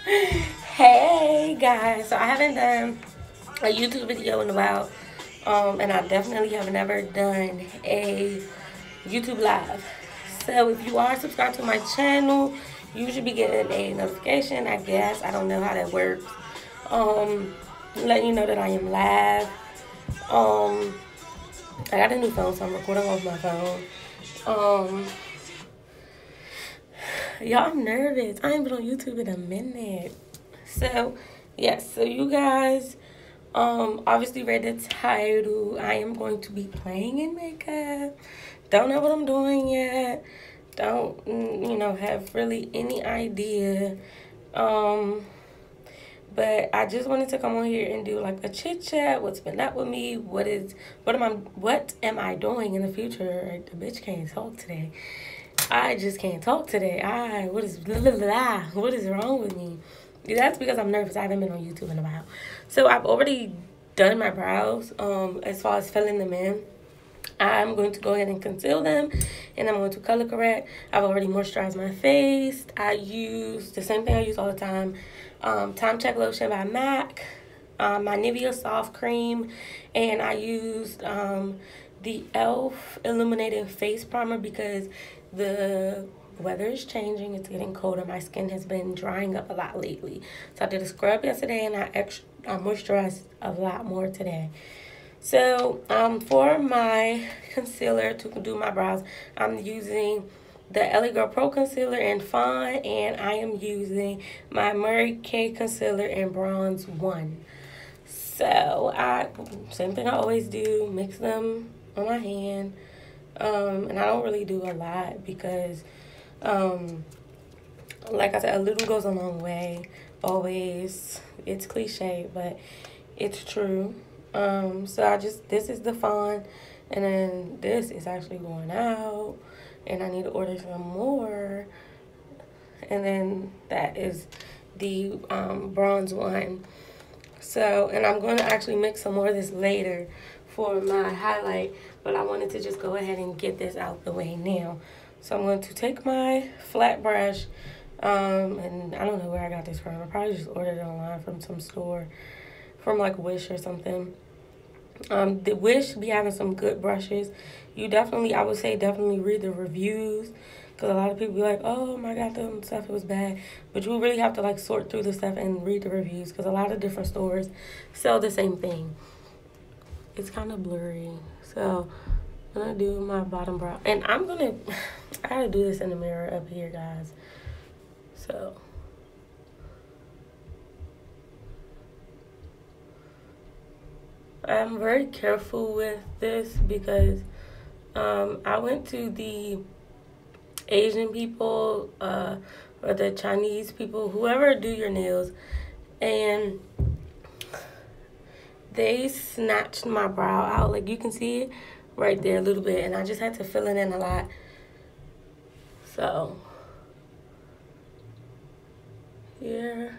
Hey guys, so I haven't done a YouTube video in a while, and I definitely have never done a YouTube live. So if you are subscribed to my channel, you should be getting a notification. I guess I don't know how that works. Letting you know that I am live. I got a new phone, so I'm recording off my phone. Y'all, I'm nervous. I ain't been on YouTube in a minute. So, yes. So you guys, obviously read the title. I am going to be playing in makeup. Don't know what I'm doing yet. Don't, have really any idea. But I just wanted to come on here and do like a chit chat. What's been up with me? What am I doing in the future? The bitch can't talk today. I just can't talk today. What is wrong with me? That's because I'm nervous. I haven't been on YouTube in a while. So I've already done my brows. As far as filling them in, I'm going to go ahead and conceal them, and I'm going to color correct. I've already moisturized my face. I use the same thing I use all the time. Time Check Lotion by MAC. My Nivea Soft Cream, and I used the e.l.f. Illuminating Face Primer because the weather is changing. It's getting colder. My skin has been drying up a lot lately. So I did a scrub yesterday, and I moisturized a lot more today. So for my concealer to do my brows, I'm using the LA Girl Pro Concealer in Fawn, and I am using my Murray K Concealer in Bronze 1. So same thing I always do, mix them on my hand. And I don't really do a lot because, like I said, a little goes a long way. Always. It's cliche, but it's true. So this is the Fawn, and then this is actually going out, and I need to order some more. And then that is the Bronze 1. So, and I'm going to actually mix some more of this later for my highlight, but I wanted to just go ahead and get this out the way now. So I'm going to take my flat brush, and I don't know where I got this from. I probably just ordered it online from some store, from like Wish or something. The Wish be having some good brushes. I would say definitely read the reviews, because a lot of people be like, oh my god, the stuff, it was bad. But you really have to like sort through the stuff and read the reviews, because a lot of different stores sell the same thing. It's kind of blurry. So I'm going to do my bottom brow. And I gotta do this in the mirror up here, guys. So I'm very careful with this because I went to the Asian people or the Chinese people, whoever do your nails, and they snatched my brow out. Like, you can see it right there a little bit, and I just had to fill it in a lot. So here.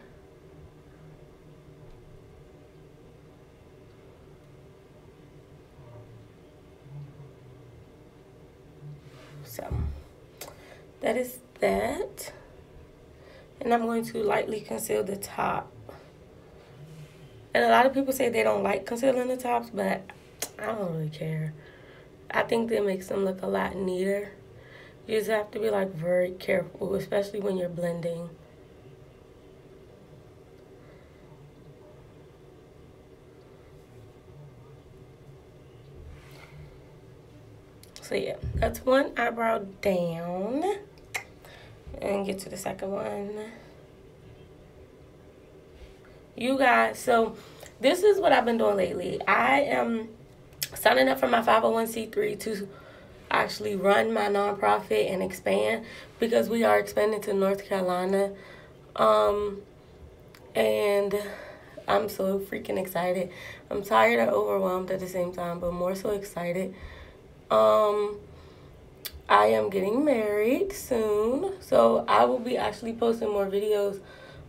So that is that. And I'm going to lightly conceal the top. And a lot of people say they don't like concealing the tops, but I don't really care. I think that makes them look a lot neater. You just have to be like very careful, especially when you're blending. So yeah, that's one eyebrow down. And get to the second one. You guys, so this is what I've been doing lately. I am signing up for my 501c3 to actually run my nonprofit and expand, because we are expanding to North Carolina. And I'm so freaking excited. I'm tired and overwhelmed at the same time, but more so excited. I am getting married soon, so I will be actually posting more videos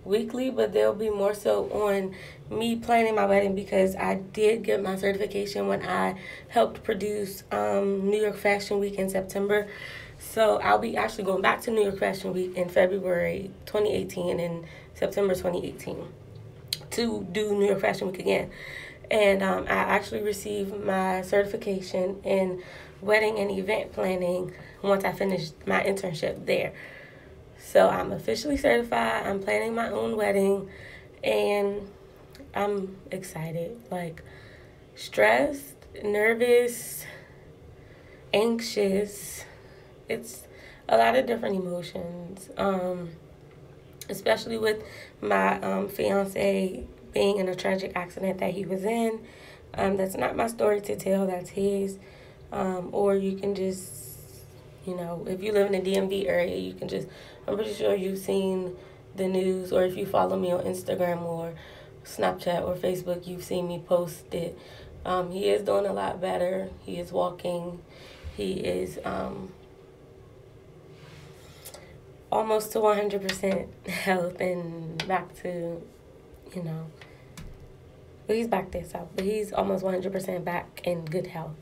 weekly, but they'll be more so on me planning my wedding, because I did get my certification when I helped produce New York Fashion Week in September. So I'll be actually going back to New York Fashion Week in February 2018 and September 2018 to do New York Fashion Week again. And I actually received my certification in wedding and event planning once I finished my internship there. So I'm officially certified. I'm planning my own wedding, and I'm excited. Like, stressed, nervous, anxious. It's a lot of different emotions, especially with my fiance being in a tragic accident that he was in. That's not my story to tell, that's his. Or you can just, if you live in the DMV area, you can just, I'm pretty sure you've seen the news, or if you follow me on Instagram or Snapchat or Facebook, you've seen me post it. He is doing a lot better. He is walking. He is almost to 100% health and back to, well, he's back there, so, but he's almost 100% back in good health.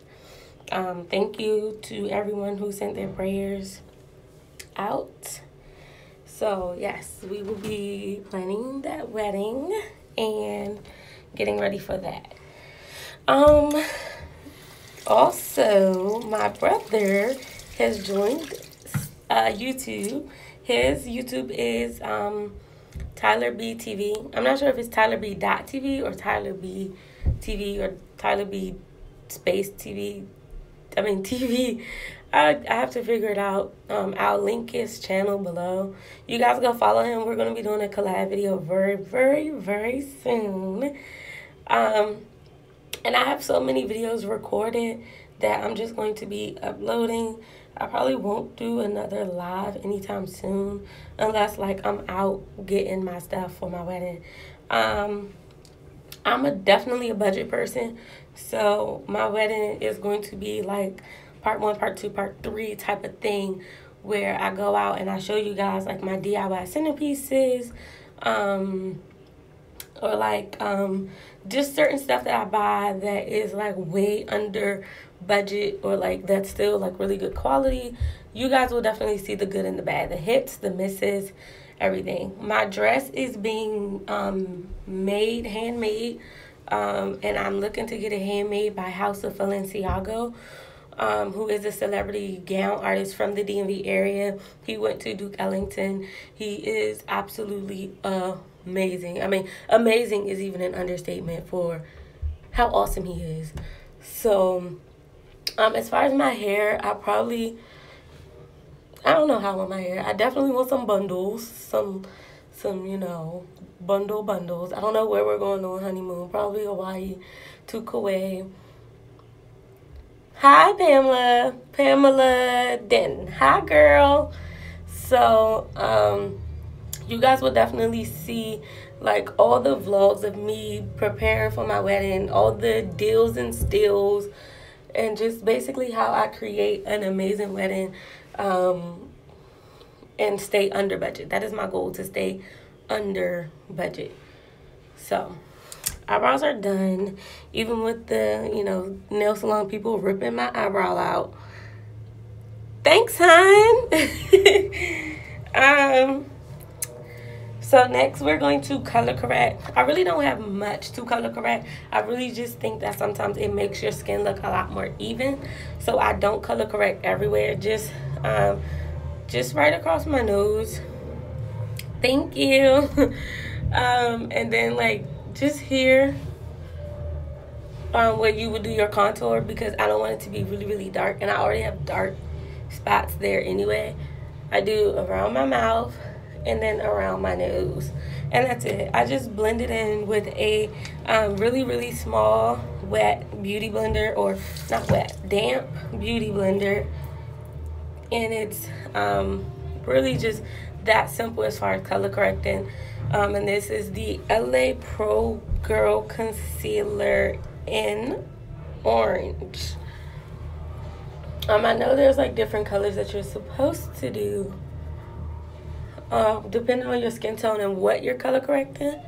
Thank you to everyone who sent their prayers out. So, yes, we will be planning that wedding and getting ready for that. Also, my brother has joined YouTube. His YouTube is Tyler B TV. I'm not sure if it's Tyler B .TV or Tyler B TV or Tyler B space TV. TV. I have to figure it out. I'll link his channel below. You guys go follow him. We're going to be doing a collab video very, very, very soon. And I have so many videos recorded that I'm just going to be uploading. I probably won't do another live anytime soon unless, like, I'm out getting my stuff for my wedding. I'm definitely a budget person, so my wedding is going to be like part 1, part 2, part 3 type of thing, where I go out and I show you guys like my DIY centerpieces, or like just certain stuff that I buy that is like way under budget, or like that's still like really good quality. You guys will definitely see the good and the bad, the hits, the misses, everything. My dress is being handmade, and I'm looking to get it handmade by House of Balenciaga, who is a celebrity gown artist from the DMV area. He went to Duke Ellington. He is absolutely amazing. I mean, amazing is even an understatement for how awesome he is. So, as far as my hair, I don't know how I want my hair. I definitely want some bundles, some bundles. I don't know where we're going on honeymoon. Probably Hawaii to Kauai. Hi, Pamela Denton. Hi, girl. So, you guys will definitely see like all the vlogs of me preparing for my wedding, all the deals and steals, and just basically how I create an amazing wedding, and stay under budget. That is my goal, to stay under budget. So, eyebrows are done. Even with the, nail salon people ripping my eyebrow out. Thanks, hon. So next we're going to color correct. I really don't have much to color correct. I really just think that sometimes it makes your skin look a lot more even. So I don't color correct everywhere. Just right across my nose. Thank you. And then like just here, where you would do your contour, because I don't want it to be really, really dark, and I already have dark spots there anyway. I do around my mouth and then around my nose, and that's it. I just blend it in with a really, really small wet beauty blender, or not wet, damp beauty blender, and it's really just that simple as far as color correcting. And this is the LA Pro Girl Concealer in Orange. I know there's like different colors that you're supposed to do, depending on your skin tone and what you're color correcting,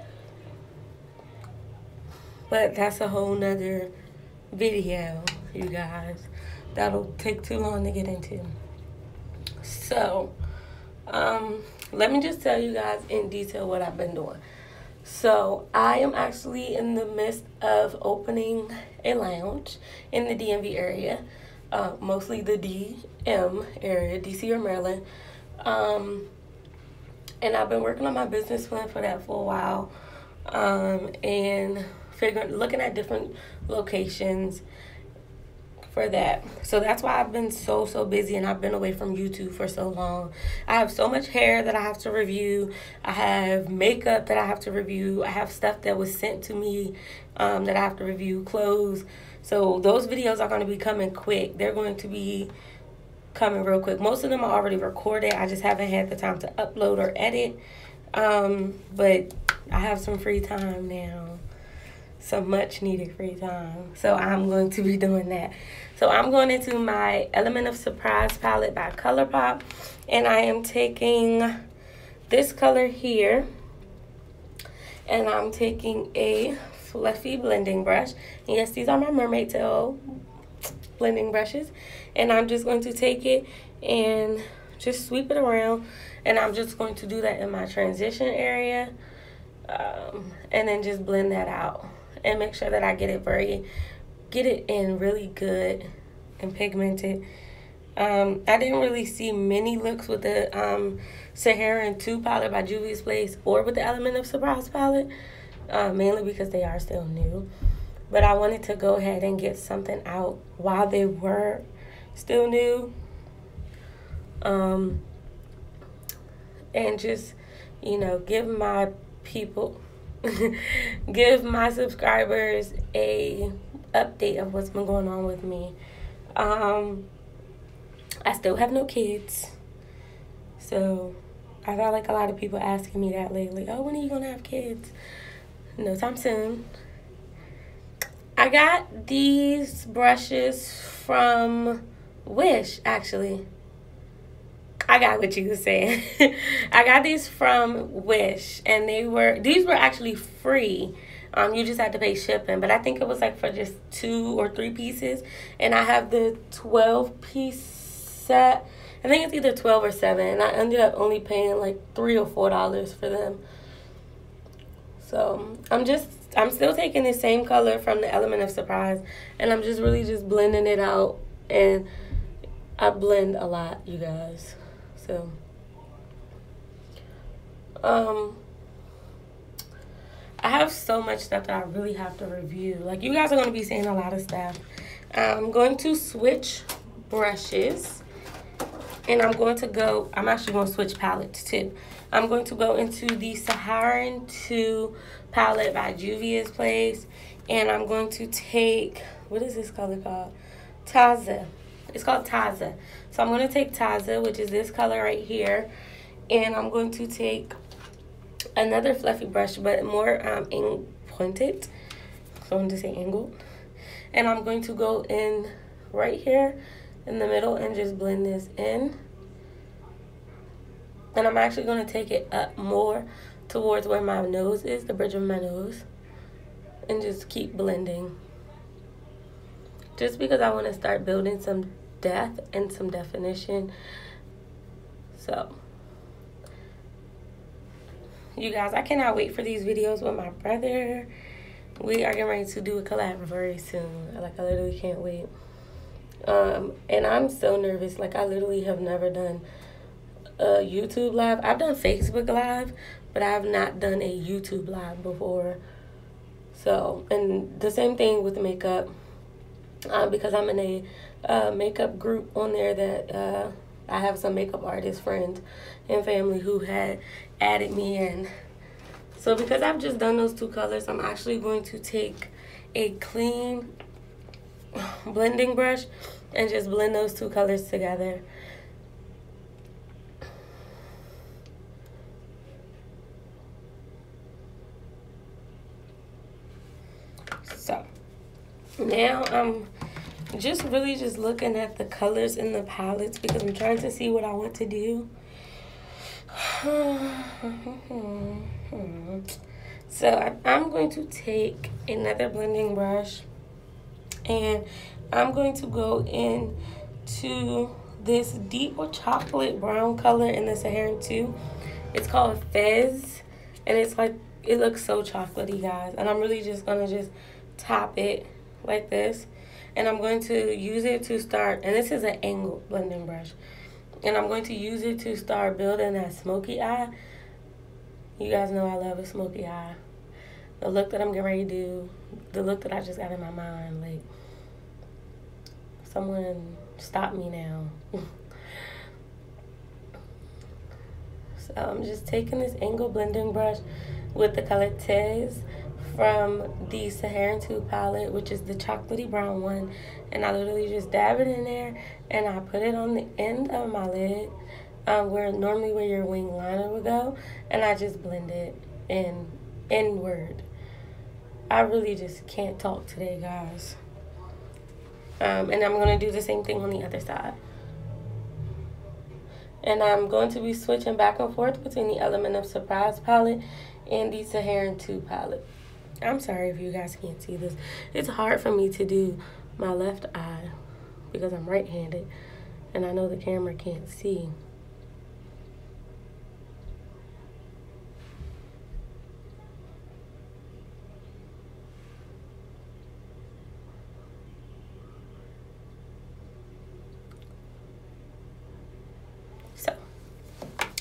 but that's a whole nother video, you guys. That'll take too long to get into. So, let me just tell you guys in detail what I've been doing. So, I am actually in the midst of opening a lounge in the DMV area, mostly the DM area, DC or Maryland. And I've been working on my business plan for that for a while, and looking at different locations for that. So that's why I've been so busy, and I've been away from YouTube for so long. I have so much hair that I have to review. I have makeup that I have to review. I have stuff that was sent to me that I have to review, clothes. So those videos are going to be coming quick. They're going to be coming real quick. Most of them are already recorded. I just haven't had the time to upload or edit. But I have some free time now. Some much needed free time. So I'm going to be doing that. So I'm going into my Element of Surprise palette by ColourPop. And I am taking this color here. And I'm taking a fluffy blending brush. And yes, these are my mermaid tail blending brushes. And I'm just going to take it and just sweep it around. And I'm just going to do that in my transition area. And then just blend that out. And make sure that I get it in really good and pigmented. I didn't really see many looks with the Saharan 2 palette by Juvias Place or with the Element of Surprise palette, mainly because they are still new. But I wanted to go ahead and get something out while they were still new. And just, give my people... give my subscribers a update of what's been going on with me. I still have no kids, so I got like a lot of people asking me that lately. Oh, when are you gonna have kids? No time soon. I got these brushes from Wish, actually. I got what you were saying. I got these from Wish, and these were actually free. You just had to pay shipping, but I think it was like for just 2 or 3 pieces. And I have the 12-piece set. I think it's either 12 or 7, and I ended up only paying like $3 or $4 for them. So I'm still taking the same color from the Element of Surprise, and I'm just really just blending it out. And I blend a lot, you guys. So, I have so much stuff that I really have to review. Like, you guys are going to be seeing a lot of stuff. I'm going to switch brushes. And I'm actually going to switch palettes too. I'm going to go into the Saharan 2 palette by Juvias Place. And I'm going to take, what is this color called? Taza. It's called Taza. So I'm going to take Taza, which is this color right here. And I'm going to take another fluffy brush, but more pointed. So I'm going to say angled. And I'm going to go in right here in the middle and just blend this in. And I'm actually going to take it up more towards where my nose is, the bridge of my nose. And just keep blending. Just because I want to start building some depth and some definition. So, you guys, I cannot wait for these videos with my brother. We are getting ready to do a collab very soon. Like, I literally can't wait. And I'm so nervous. Like, I literally have never done a YouTube live. I've done Facebook live, but I have not done a YouTube live before. So, and the same thing with the makeup. Because I'm in a makeup group on there that I have some makeup artist friends and family who had added me in. So because I've just done those 2 colors, I'm actually going to take a clean blending brush and just blend those 2 colors together. So now I'm just really just looking at the colors in the palettes because I'm trying to see what I want to do. So I'm going to take another blending brush and I'm going to go in to this deep chocolate brown color in the Saharan 2. It's called Fez, and it's like, it looks so chocolatey, guys. And I'm really just gonna just top it like this, and I'm going to use it to start, and this is an angled blending brush, and I'm going to use it to start building that smoky eye. You guys know I love a smoky eye. The look that I'm getting ready to do, the look that I just got in my mind, like, someone stop me now. So I'm just taking this angled blending brush with the color Tez from the Saharan 2 palette, which is the chocolatey brown one, and I literally just dab it in there, and I put it on the end of my lid, where normally where your wing liner would go, and I just blend it inward. I really just can't talk today, guys. And I'm going to do the same thing on the other side. And I'm going to be switching back and forth between the Element of Surprise palette and the Saharan 2 palette. I'm sorry if you guys can't see this. It's hard for me to do my left eye because I'm right-handed, and I know the camera can't see.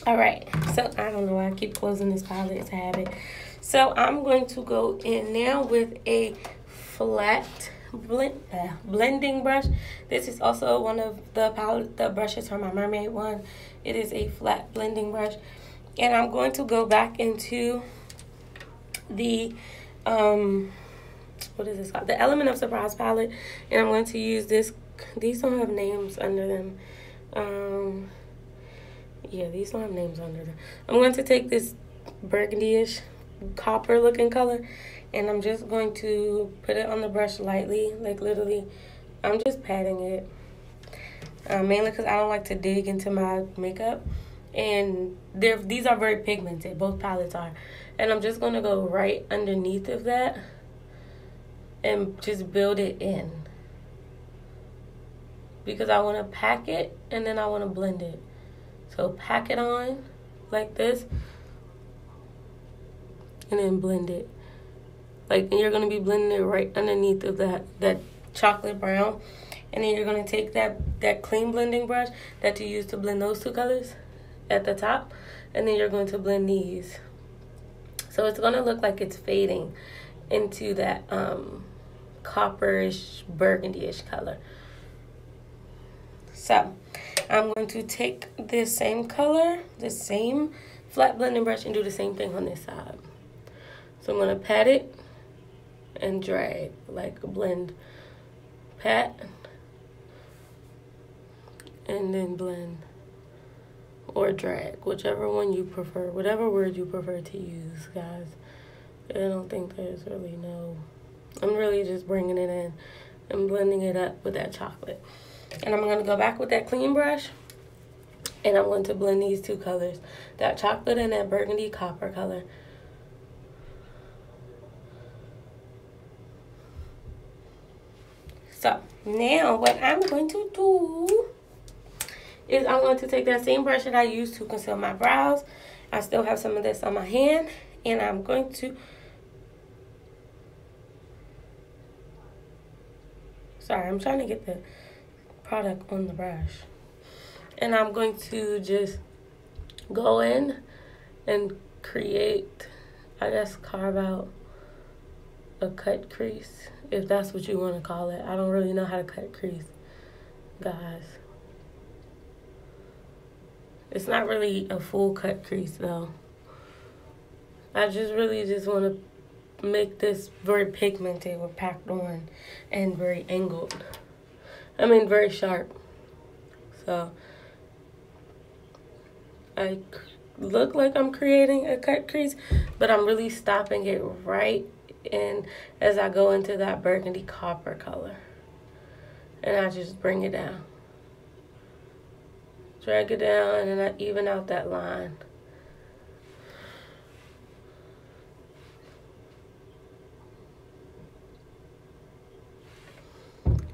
All right, so I don't know why I keep closing this palette. It's a habit. So I'm going to go in now with a flat blending brush. This is also one of the brushes from my mermaid one. It is a flat blending brush, and I'm going to go back into the what is this called? The Element of Surprise palette, and I'm going to use this. These don't have names under them. Yeah, these don't have names under them. I'm going to take this burgundy-ish copper looking color, and I'm just going to put it on the brush lightly, like literally I'm just patting it, mainly because I don't like to dig into my makeup, and these are very pigmented, both palettes are, and I'm just going to go right underneath of that and just build it in, because I want to pack it and then I want to blend it. So pack it on like this, and then blend it. And you're going to be blending it right underneath of that chocolate brown. And then you're going to take that clean blending brush that you use to blend those two colors at the top, and then you're going to blend these. So it's going to look like it's fading into that copperish, burgundy-ish color. So I'm going to take this same color, the same flat blending brush, and do the same thing on this side. So I'm going to pat it and drag, like a blend, pat, and then blend, or drag, whichever one you prefer, whatever word you prefer to use, guys. I don't think there's really no, I'm really just bringing it in and blending it up with that chocolate. And I'm going to go back with that clean brush, and I'm going to blend these two colors, that chocolate and that burgundy copper color. So now what I'm going to do is I'm going to take that same brush that I used to conceal my brows. I still have some of this on my hand, and I'm going to, sorry, I'm trying to get the product on the brush, and I'm going to just go in and create, I guess, carve out a cut crease, if that's what you want to call it. I don't really know how to cut crease, guys. It's not really a full cut crease though. I just really just want to make this very pigmented or packed on and very angled. I mean, very sharp. So I look like I'm creating a cut crease, but I'm really stopping it right in as I go into that burgundy copper color. And I just bring it down. Drag it down, and then I even out that line.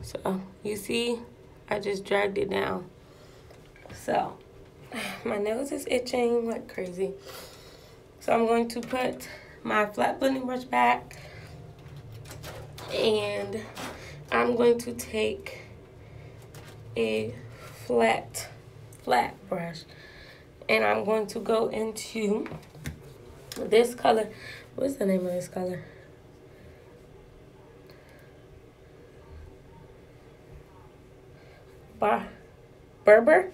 So you see, I just dragged it down. So, my nose is itching like crazy. So I'm going to put my flat blending brush back. And I'm going to take a flat brush. And I'm going to go into this color. What's the name of this color? Berber.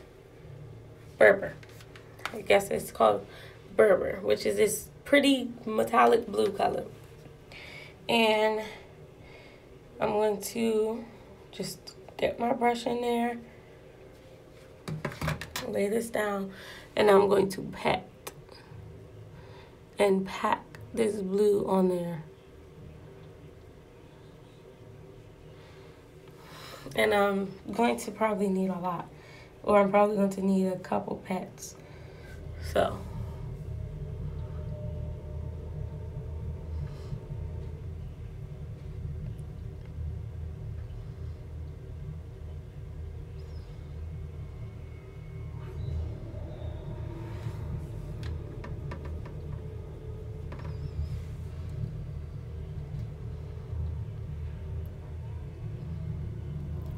I guess it's called Berber, which is this pretty metallic blue color. And I'm going to just dip my brush in there, lay this down, and I'm going to pat and pack this blue on there. And I'm going to probably need a lot, or I'm probably going to need a couple pats. So.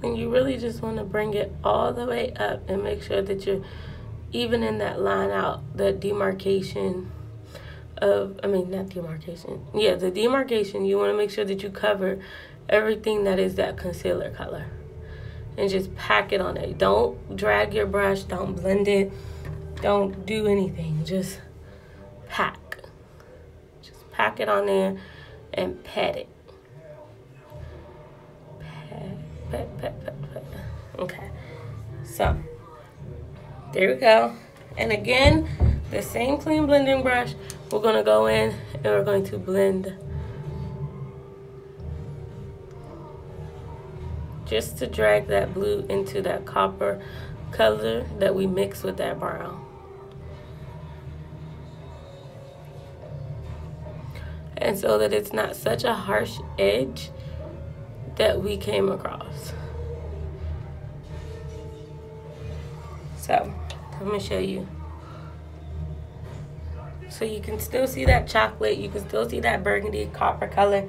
And you really just want to bring it all the way up and make sure that you're even in that line out, that demarcation of, not demarcation. Yeah, the demarcation. You want to make sure that you cover everything that is that concealer color. And just pack it on it. Don't drag your brush. Don't blend it. Don't do anything. Just pack. Just pack it on there and pat it. Pat. Okay, so there we go. And again, the same clean blending brush, we're going to go in and we're going to blend just to drag that blue into that copper color that we mix with that brown. And so that it's not such a harsh edge that we came across. So, let me show you. So you can still see that chocolate, you can still see that burgundy copper color.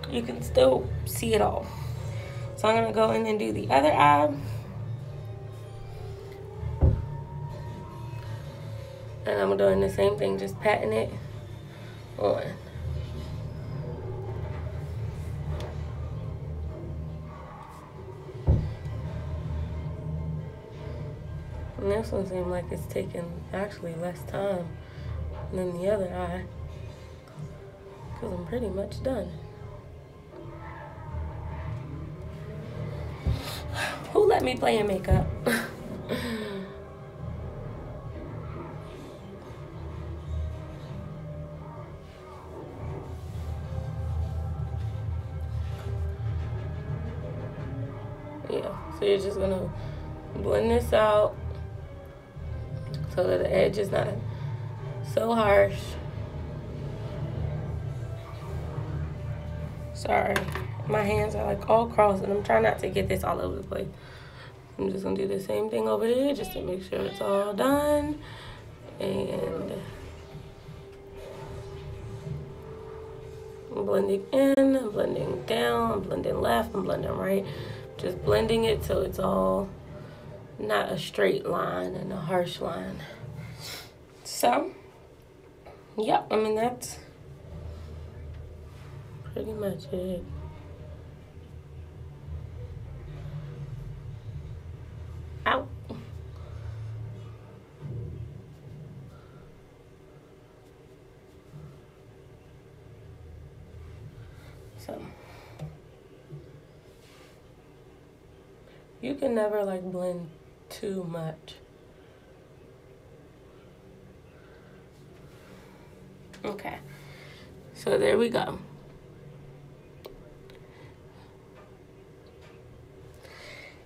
You can still see it all. So I'm gonna go in and do the other eye. And I'm doing the same thing, just patting it on. And this one seems like it's taking actually less time than the other eye, because I'm pretty much done. Who let me play in makeup? Yeah, so you're just gonna blend this out so that the edge is not so harsh. Sorry, my hands are like all crossed and I'm trying not to get this all over the place. I'm just gonna do the same thing over there just to make sure it's all done. And I'm blending in, I'm blending down, I'm blending left, I'm blending right. Just blending it so it's all not a straight line and a harsh line. So, yep, that's pretty much it. Ow. So, you can never like blend too much. Okay, so there we go.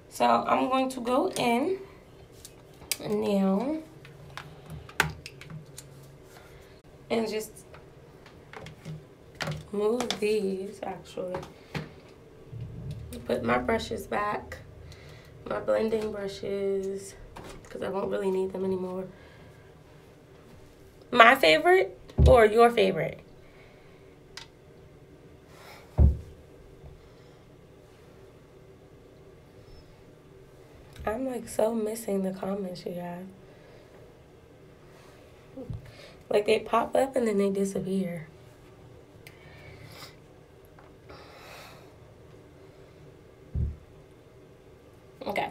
So I'm going to go in now and just move these, actually. Put my brushes back, my blending brushes, because I won't really need them anymore. My favorite or your favorite? I'm like so missing the comments, you guys. Like they pop up and then they disappear. Okay,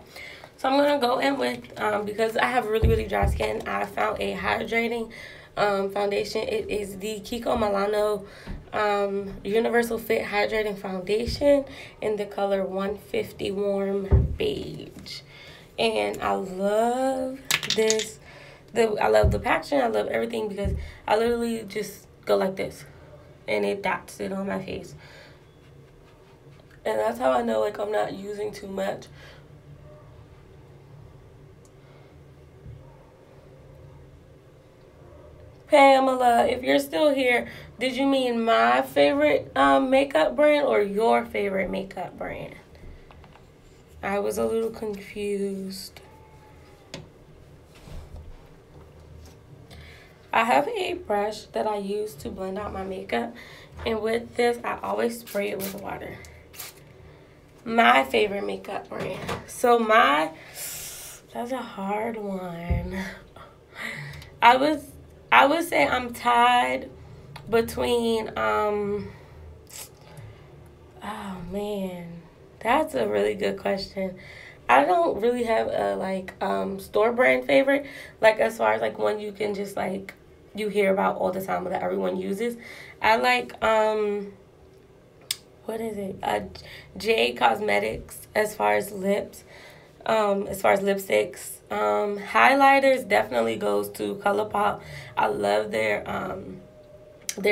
so I'm gonna go in with because I have really dry skin. I found a hydrating foundation. It is the Kiko Milano Universal Fit Hydrating Foundation in the color 150 Warm Beige, and I love this. I love the packaging. I love everything because I literally just go like this, and it dots it on my face, and that's how I know like I'm not using too much. Pamela, if you're still here, did you mean my favorite makeup brand or your favorite makeup brand? I was a little confused. I have a brush that I use to blend out my makeup, and with this, I always spray it with water. My favorite makeup brand. So that's a hard one. I would say I'm tied between, oh man, that's a really good question. I don't really have a store brand favorite, like as far as like one you can just like, you hear about all the time that everyone uses. I like, what is it? J Cosmetics as far as lips, as far as lipsticks. Highlighters definitely goes to ColourPop. I love their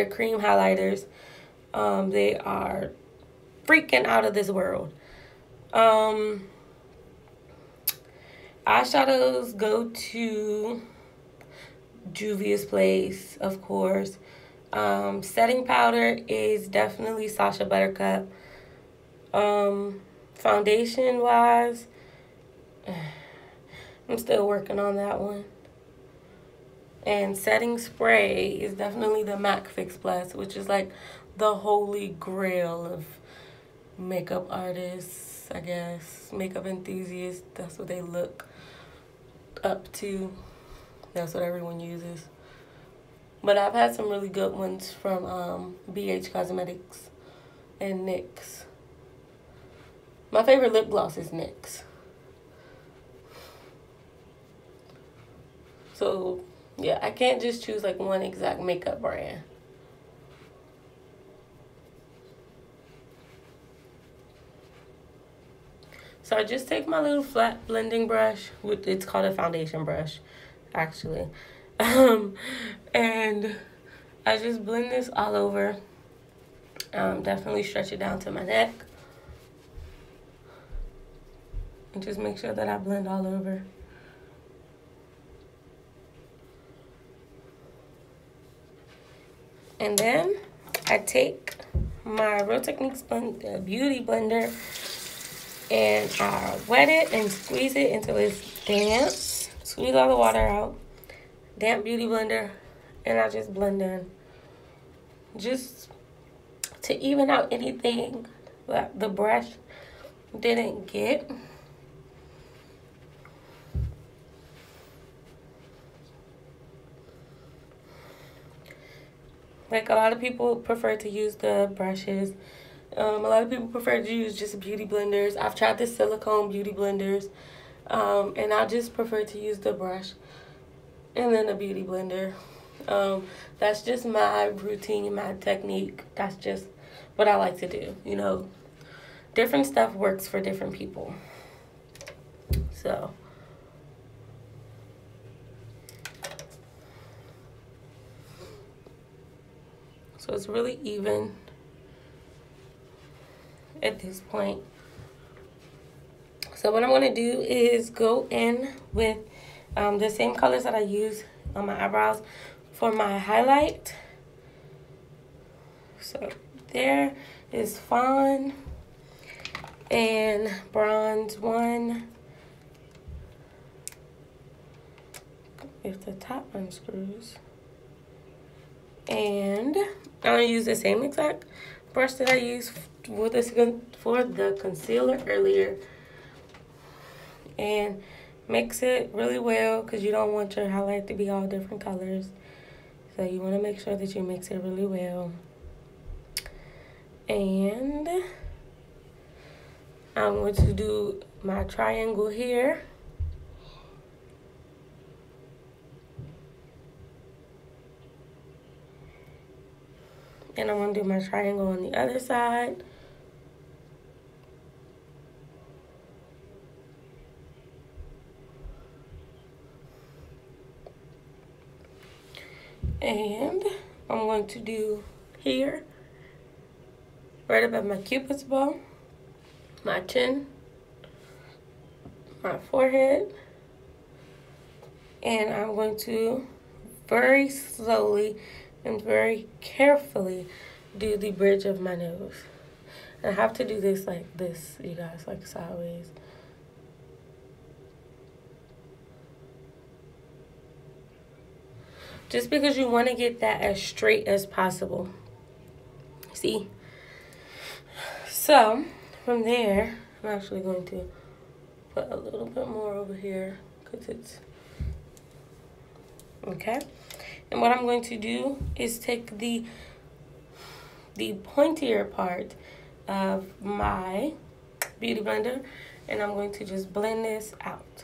cream highlighters. They are freaking out of this world. Eyeshadows go to Juvias Place, of course. Setting powder is definitely Sacha Buttercup. Foundation wise, I'm still working on that one. And setting spray is definitely the MAC Fix Plus, which is like the holy grail of makeup artists, I guess. Makeup enthusiasts, that's what they look up to. That's what everyone uses. But I've had some really good ones from BH Cosmetics and NYX. My favorite lip gloss is NYX. So, yeah, I can't just choose like one exact makeup brand. So I just take my little flat blending brush, it's called a foundation brush, actually. And I just blend this all over. Definitely stretch it down to my neck. And just make sure that I blend all over. And then I take my Real Techniques beauty blender and I wet it and squeeze it until it's damp. Squeeze all the water out. Damp beauty blender, and I just blend in. Just to even out anything that the brush didn't get. Like a lot of people prefer to use the brushes. A lot of people prefer to use just beauty blenders. I've tried the silicone beauty blenders. And I just prefer to use the brush and then a beauty blender. That's just my routine, my technique. That's just what I like to do. You know, different stuff works for different people. So it's really even at this point. So what I'm going to do is go in with the same colors that I use on my eyebrows for my highlight. So there is Fawn and Bronze 1. if the top unscrews. And I'm going to use the same exact brush that I used for the concealer earlier. And mix it really well because you don't want your highlight to be all different colors. So you want to make sure that you mix it really well. And I'm going to do my triangle here. And I'm going to do my triangle on the other side. And I'm going to do here, right above my cupid's bow, my chin, my forehead. And I'm going to very slowly and very carefully do the bridge of my nose. And I have to do this like this, you guys, like sideways. Just because you want to get that as straight as possible. See? So, from there, I'm actually going to put a little bit more over here because it's... Okay? And what I'm going to do is take the pointier part of my beauty blender and I'm going to just blend this out.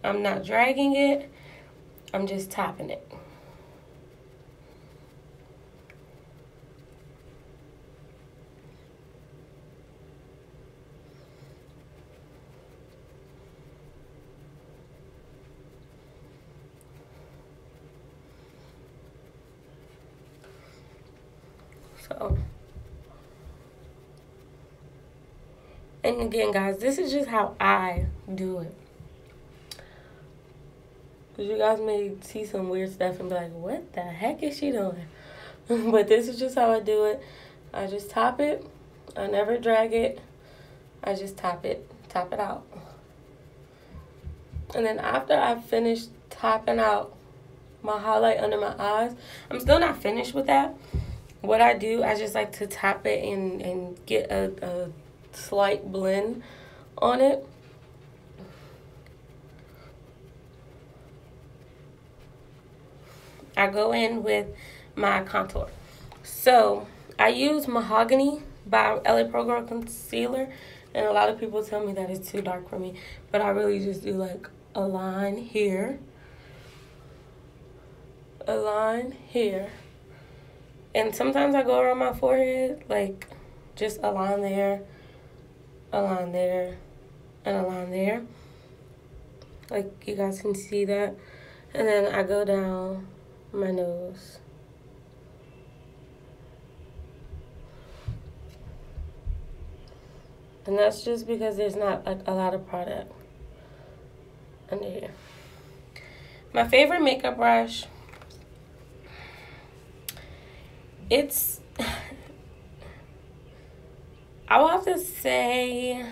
I'm not dragging it, I'm just tapping it. So, and again, guys, this is just how I do it. Because you guys may see some weird stuff and be like, what the heck is she doing? But this is just how I do it. I just top it. I never drag it. I just top it out. And then after I've finished topping out my highlight under my eyes, I'm still not finished with that. What I do, I just like to tap it and get a slight blend on it. I go in with my contour. So, I use Mahogany by LA Pro Girl Concealer. And a lot of people tell me that it's too dark for me. But I really just do like a line here. A line here. And sometimes I go around my forehead, like just a line there, a line there, and a line there. Like you guys can see that. And then I go down my nose. And that's just because there's not like a lot of product under here. My favorite makeup brush, it's, I will have to say,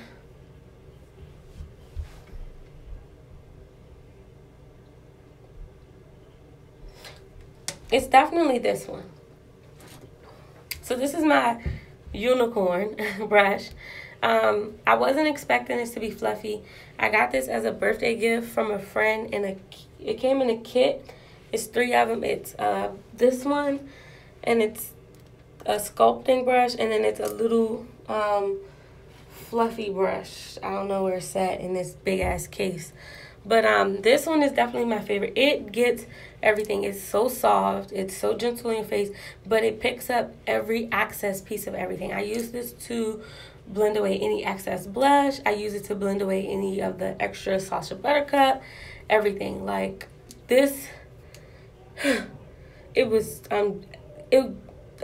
it's definitely this one. So this is my unicorn brush. I wasn't expecting this to be fluffy. I got this as a birthday gift from a friend, and it came in a kit. It's 3 of them. It's this one, and it's a sculpting brush, and then it's a little fluffy brush. I don't know where it's at in this big ass case, but this one is definitely my favorite. It gets everything. It's so soft, it's so gentle in your face, but it picks up every excess piece of everything. I use this to blend away any excess blush. I use it to blend away any of the extra Sacha Buttercup, everything. Like this, it was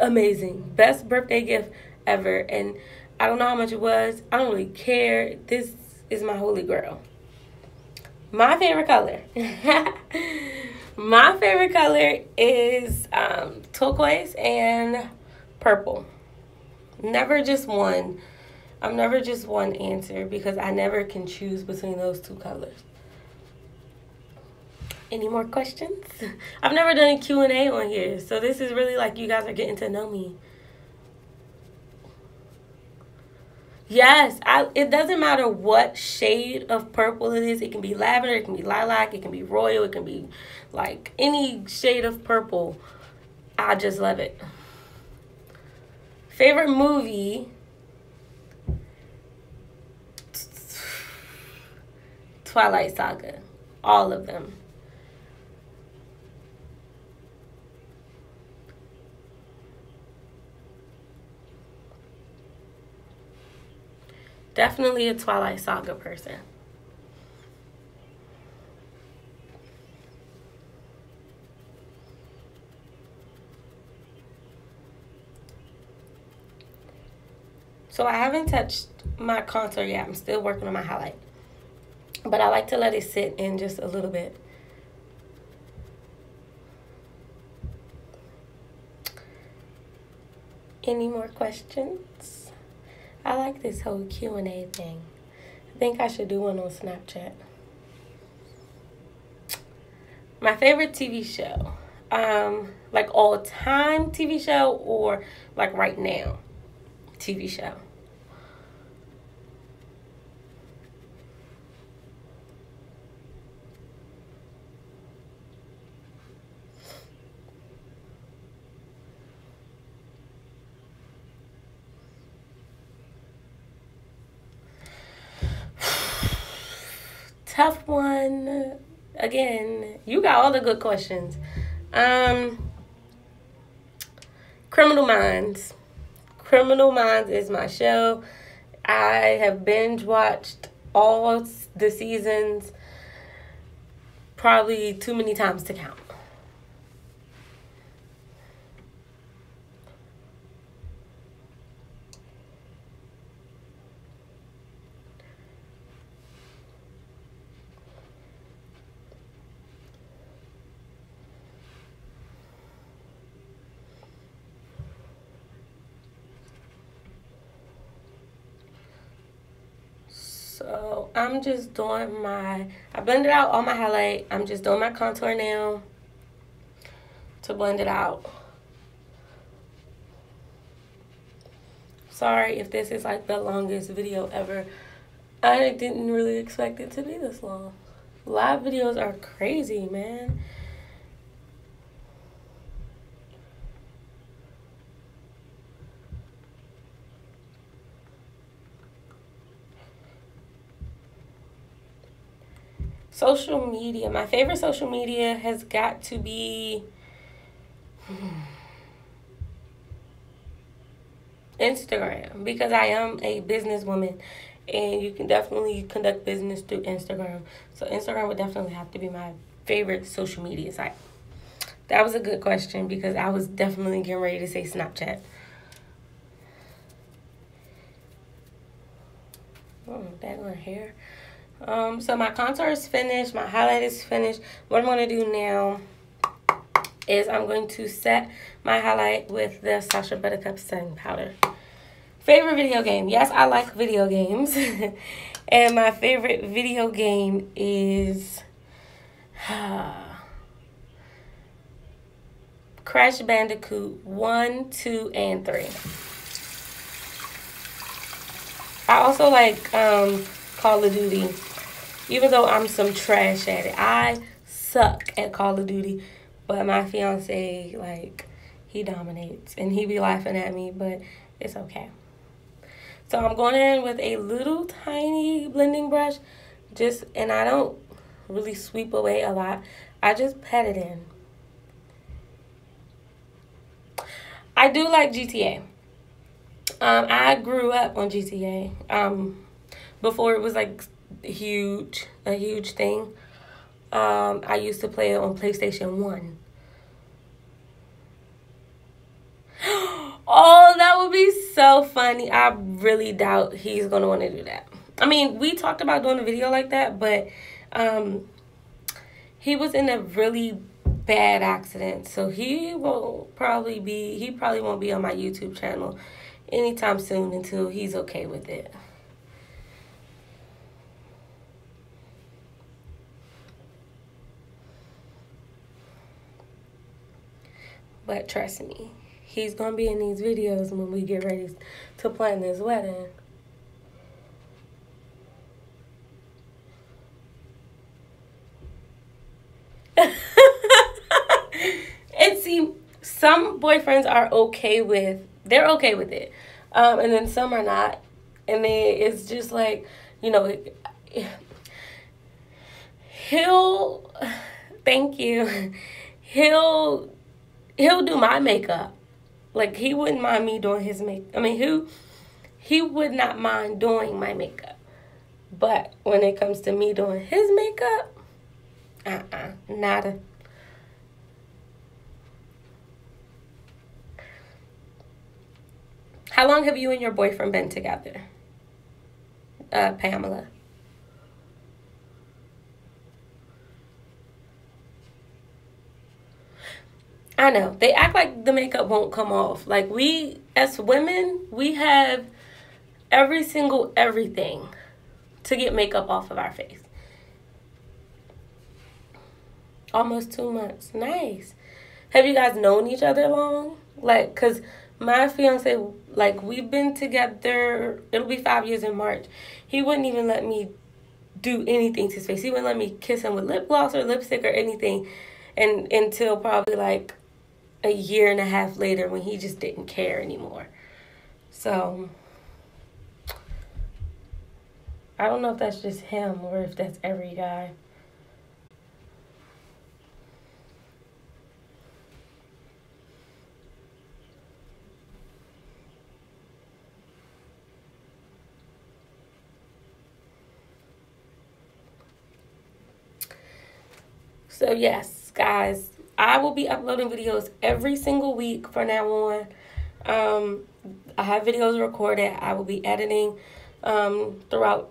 amazing. Best birthday gift ever. And I don't know how much it was. I don't really care. This is my holy grail. My favorite color. My favorite color is turquoise and purple. Never just one. I'm never just one answer because I never can choose between those two colors. Any more questions? I've never done a Q&A on here, so this is really like you guys are getting to know me. Yes, it doesn't matter what shade of purple it is. It can be lavender, it can be lilac, it can be royal, it can be like any shade of purple. I just love it. Favorite movie? Twilight Saga. All of them. Definitely a Twilight Saga person. So I haven't touched my contour yet. I'm still working on my highlight. But I like to let it sit in just a little bit. Any more questions? I like this whole Q&A thing. I think I should do one on Snapchat. My favorite TV show. Like all-time TV show or like right now TV show. Tough one. Again, you got all the good questions. Criminal Minds. Criminal Minds is my show. I have binge watched all the seasons probably too many times to count. So I'm just doing I blended out all my highlight. I'm just doing my contour now to blend it out. Sorry if this is like the longest video ever. I didn't really expect it to be this long. Live videos are crazy, man. Social media. My favorite social media has got to be Instagram, because I am a businesswoman and you can definitely conduct business through Instagram. So Instagram would definitely have to be my favorite social media site. That was a good question because I was definitely getting ready to say Snapchat. Oh, that one hair. So my contour is finished. My highlight is finished. What I'm going to do now is I'm going to set my highlight with the Sacha Buttercup setting powder. Favorite video game. Yes, I like video games. And my favorite video game is Crash Bandicoot 1, 2, and 3. I also like Call of Duty. Even though I'm some trash at it. I suck at Call of Duty. But my fiance, like, he dominates. And he be laughing at me, but it's okay. So I'm going in with a little tiny blending brush. And I don't really sweep away a lot. I just pat it in. I do like GTA. I grew up on GTA. Before it was like a huge thing. I used to play it on PlayStation 1. Oh, that would be so funny. I really doubt he's going to want to do that. I mean, we talked about doing a video like that, but he was in a really bad accident. So he probably won't be on my YouTube channel anytime soon until he's okay with it. But trust me, he's going to be in these videos when we get ready to plan this wedding. And see, some boyfriends are okay with, they're okay with it. And then some are not. And then it's just like, you know, he'll, thank you, he'll do my makeup. Like, he wouldn't mind me doing his makeup. I mean, he would not mind doing my makeup. But when it comes to me doing his makeup, nada. How long have you and your boyfriend been together, Pamela? I know. They act like the makeup won't come off. Like, we, as women, we have every single everything to get makeup off of our face. Almost 2 months. Nice. Have you guys known each other long? Like, because my fiance, like, we've been together, it'll be 5 years in March. He wouldn't even let me do anything to his face. He wouldn't let me kiss him with lip gloss or lipstick or anything, and until probably like a year and a half later when he just didn't care anymore. So I don't know if that's just him or if that's every guy. So yes, guys, I will be uploading videos every single week from now on. I have videos recorded. I will be editing throughout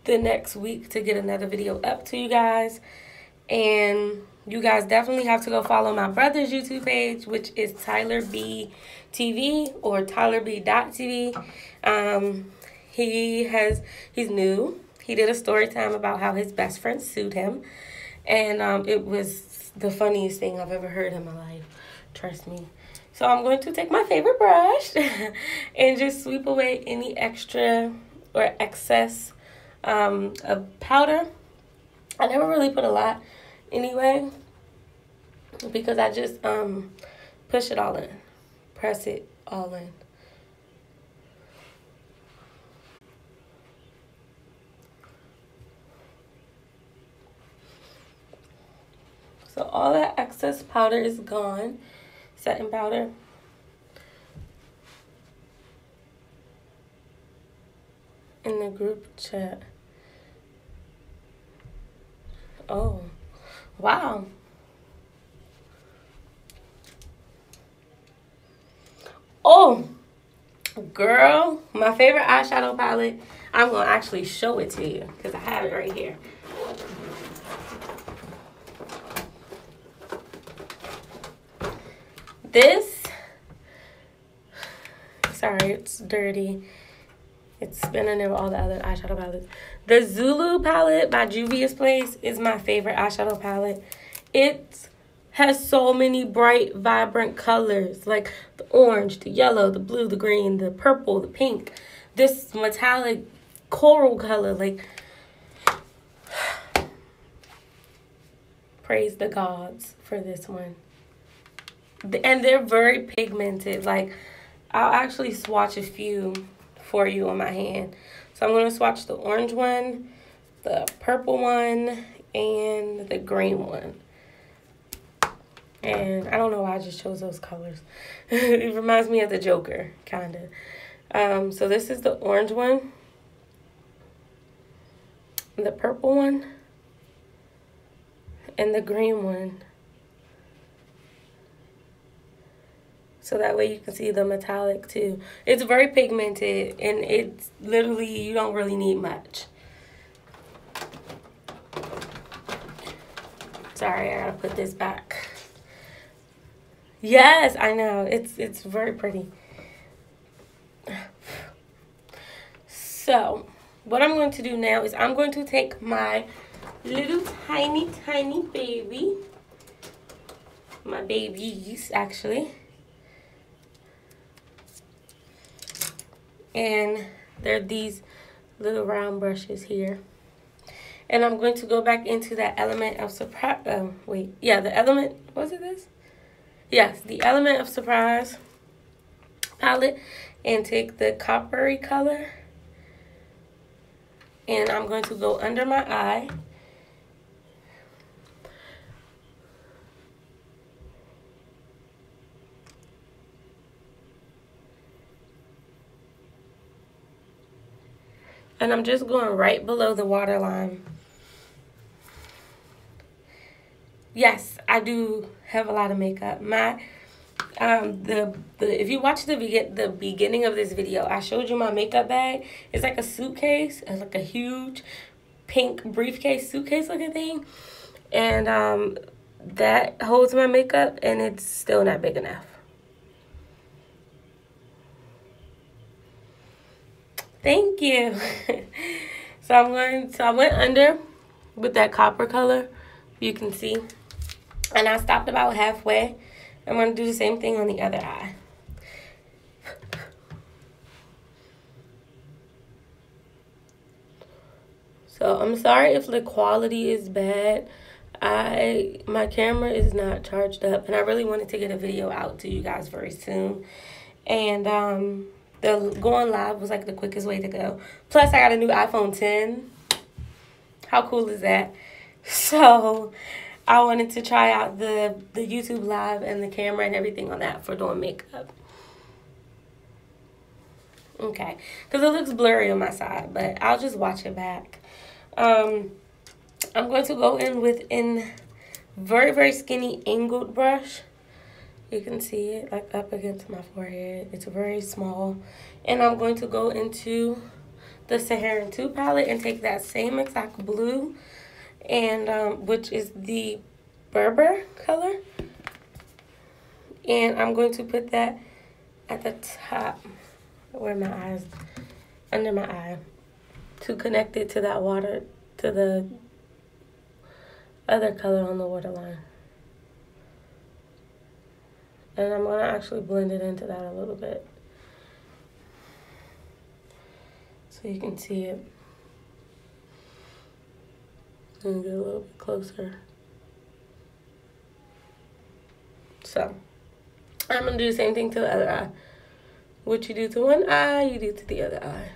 the next week to get another video up to you guys. And you guys definitely have to go follow my brother's YouTube page, which is Tyler B TV or TylerB.TV. He's new. He did a story time about how his best friend sued him. And it was the funniest thing I've ever heard in my life. Trust me. So I'm going to take my favorite brush and just sweep away any extra or excess of powder. I never really put a lot anyway, because I just push it all in. Press it all in. So all that excess powder is gone. Setting powder. In the group chat. Oh, wow. Oh, girl, my favorite eyeshadow palette. I'm going to actually show it to you because I have it right here. This, sorry, it's dirty. It's been in there with all the other eyeshadow palettes. The Zulu palette by Juvias Place is my favorite eyeshadow palette. It has so many bright, vibrant colors, like the orange, the yellow, the blue, the green, the purple, the pink. This metallic coral color, like, praise the gods for this one. And they're very pigmented. Like, I'll actually swatch a few for you on my hand. So I'm going to swatch the orange one, the purple one, and the green one. And I don't know why I just chose those colors. It reminds me of the Joker, kind of. So this is the orange one, the purple one, and the green one. So that way you can see the metallic too. It's very pigmented, and it's literally, you don't really need much. Sorry, I gotta put this back. Yes, I know. It's very pretty. So, what I'm going to do now is I'm going to take my little tiny baby. my babies, actually. And they're these little round brushes here. And I'm going to go back into that element of surprise. The element, was it this? Yes, the element of surprise palette, and take the coppery color. And I'm going to go under my eye. And I'm just going right below the waterline. Yes, I do have a lot of makeup. If you watch the beginning of this video, I showed you my makeup bag. It's like a suitcase. It's like a huge pink briefcase suitcase looking thing. And that holds my makeup, and it's still not big enough. Thank you. So I went under with that copper color, you can see. And I stopped about halfway. I'm going to do the same thing on the other eye. So I'm sorry if the quality is bad. My camera is not charged up, and I really wanted to get a video out to you guys very soon. And the going live was like the quickest way to go. Plus, I got a new iPhone 10. How cool is that? So I wanted to try out the YouTube live and the camera and everything on that for doing makeup. Okay, because it looks blurry on my side, but I'll just watch it back. I'm going to go in with a very, very skinny angled brush. You can see it like up against my forehead. It's very small. And I'm going to go into the Saharan 2 palette and take that same exact blue, and which is the Berber color. And I'm going to put that at the top where my eyes, under my eye, to connect it to that water, to the other color on the waterline. And I'm going to actually blend it into that a little bit, so you can see it. And get a little bit closer. So, I'm going to do the same thing to the other eye. What you do to one eye, you do to the other eye.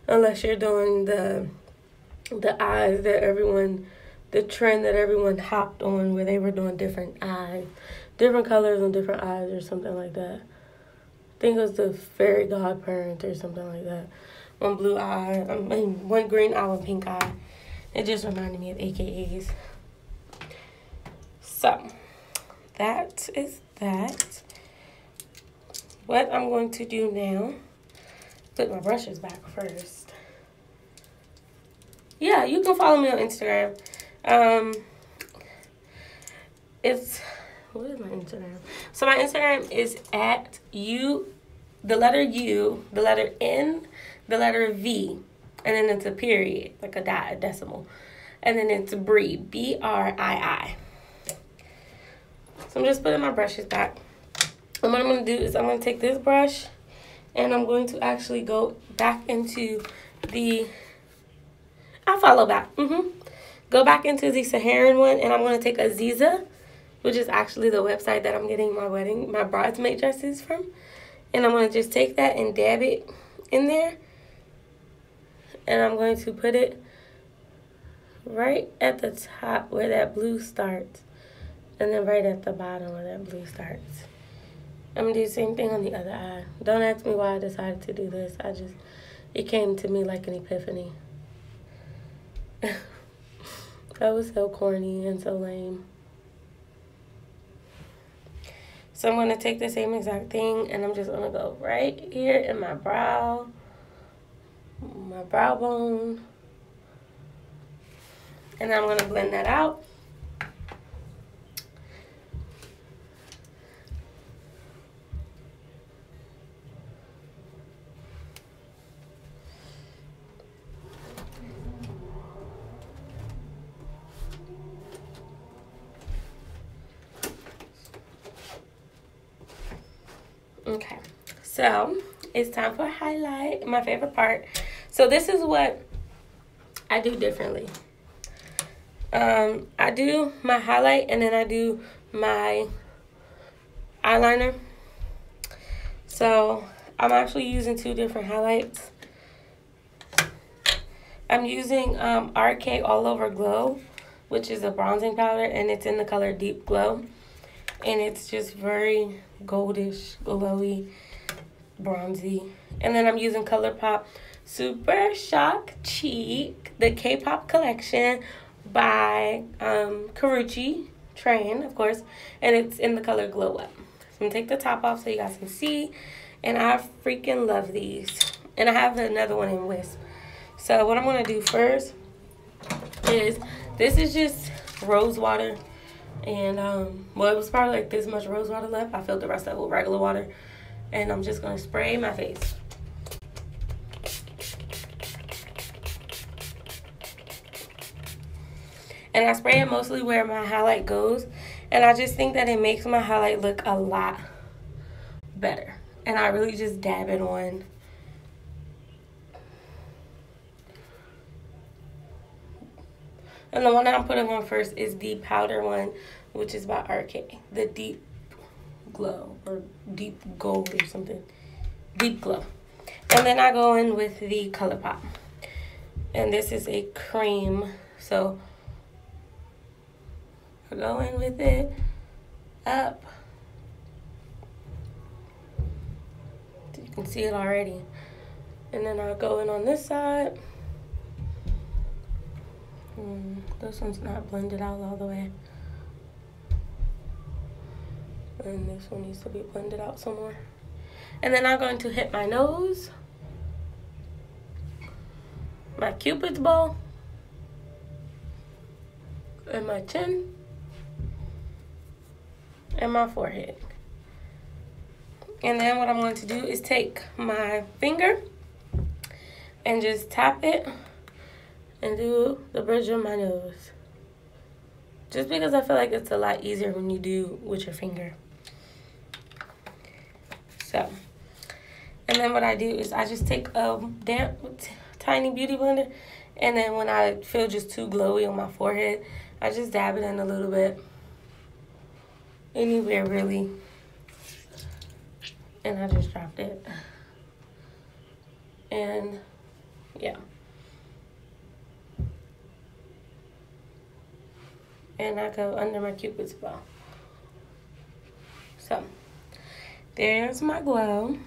Unless you're doing the eyes that everyone, the trend that everyone hopped on, where they were doing different eyes, different colors on different eyes or something like that. I think it was the fairy godparent or something like that. One blue eye, one green eye, one pink eye. It just reminded me of AKAs. So, that is that. What I'm going to do now, put my brushes back first. Yeah, you can follow me on Instagram. What is my Instagram? So my Instagram is at the letter U, the letter N, the letter V, and then it's a period, like a dot, a decimal. And then it's Bri, B-R-I-I. So I'm just putting my brushes back. And what I'm going to do is I'm going to take this brush, and I'm going to actually go back into I'll follow back. Go back into the Saharan one, and I'm going to take Aziza, which is actually the website that I'm getting my bridesmaid dresses from. And I'm going to just take that and dab it in there. And I'm going to put it right at the top where that blue starts. And then right at the bottom where that blue starts. I'm going to do the same thing on the other eye. Don't ask me why I decided to do this. It came to me like an epiphany. That was so corny and so lame. So I'm going to take the same exact thing, and I'm just going to go right here in my brow bone. And then I'm going to blend that out. Okay, so it's time for highlight, my favorite part. So this is what I do differently. I do my highlight and then I do my eyeliner. So I'm actually using two different highlights. I'm using RK All Over Glow, which is a bronzing powder, and it's in the color Deep Glow. And it's just very goldish, glowy, bronzy. And then I'm using ColourPop Super Shock Cheek, the K-pop collection by Karrueche Train, of course. And it's in the color Glow Up. So I'm going to take the top off so you guys can see. And I freaking love these. And I have another one in Wisp. So what I'm going to do first is, this is just rose water. And, well, it was probably like this much rose water left. I filled the rest of it with regular water. And I'm just going to spray my face. And I spray it mostly where my highlight goes. And I just think that it makes my highlight look a lot better. And I really just dab it on. And the one that I'm putting on first is the powder one, which is by RK. The Deep Glow, or Deep Gold or something. Deep Glow. And then I go in with the ColourPop. And this is a cream. So I go in with it up. You can see it already. And then I'll go in on this side. This one's not blended out all the way. And this one needs to be blended out some more. And then I'm going to hit my nose, my Cupid's bow, and my chin, and my forehead. And then what I'm going to do is take my finger and just tap it and do the bridge of my nose. Just because I feel like it's a lot easier when you do with your finger. So, and then what I do is I just take a damp, tiny beauty blender, and then when I feel just too glowy on my forehead, I just dab it in a little bit. Anywhere really. And I just dropped it. And yeah. And I go under my Cupid's bow. So there's my glow.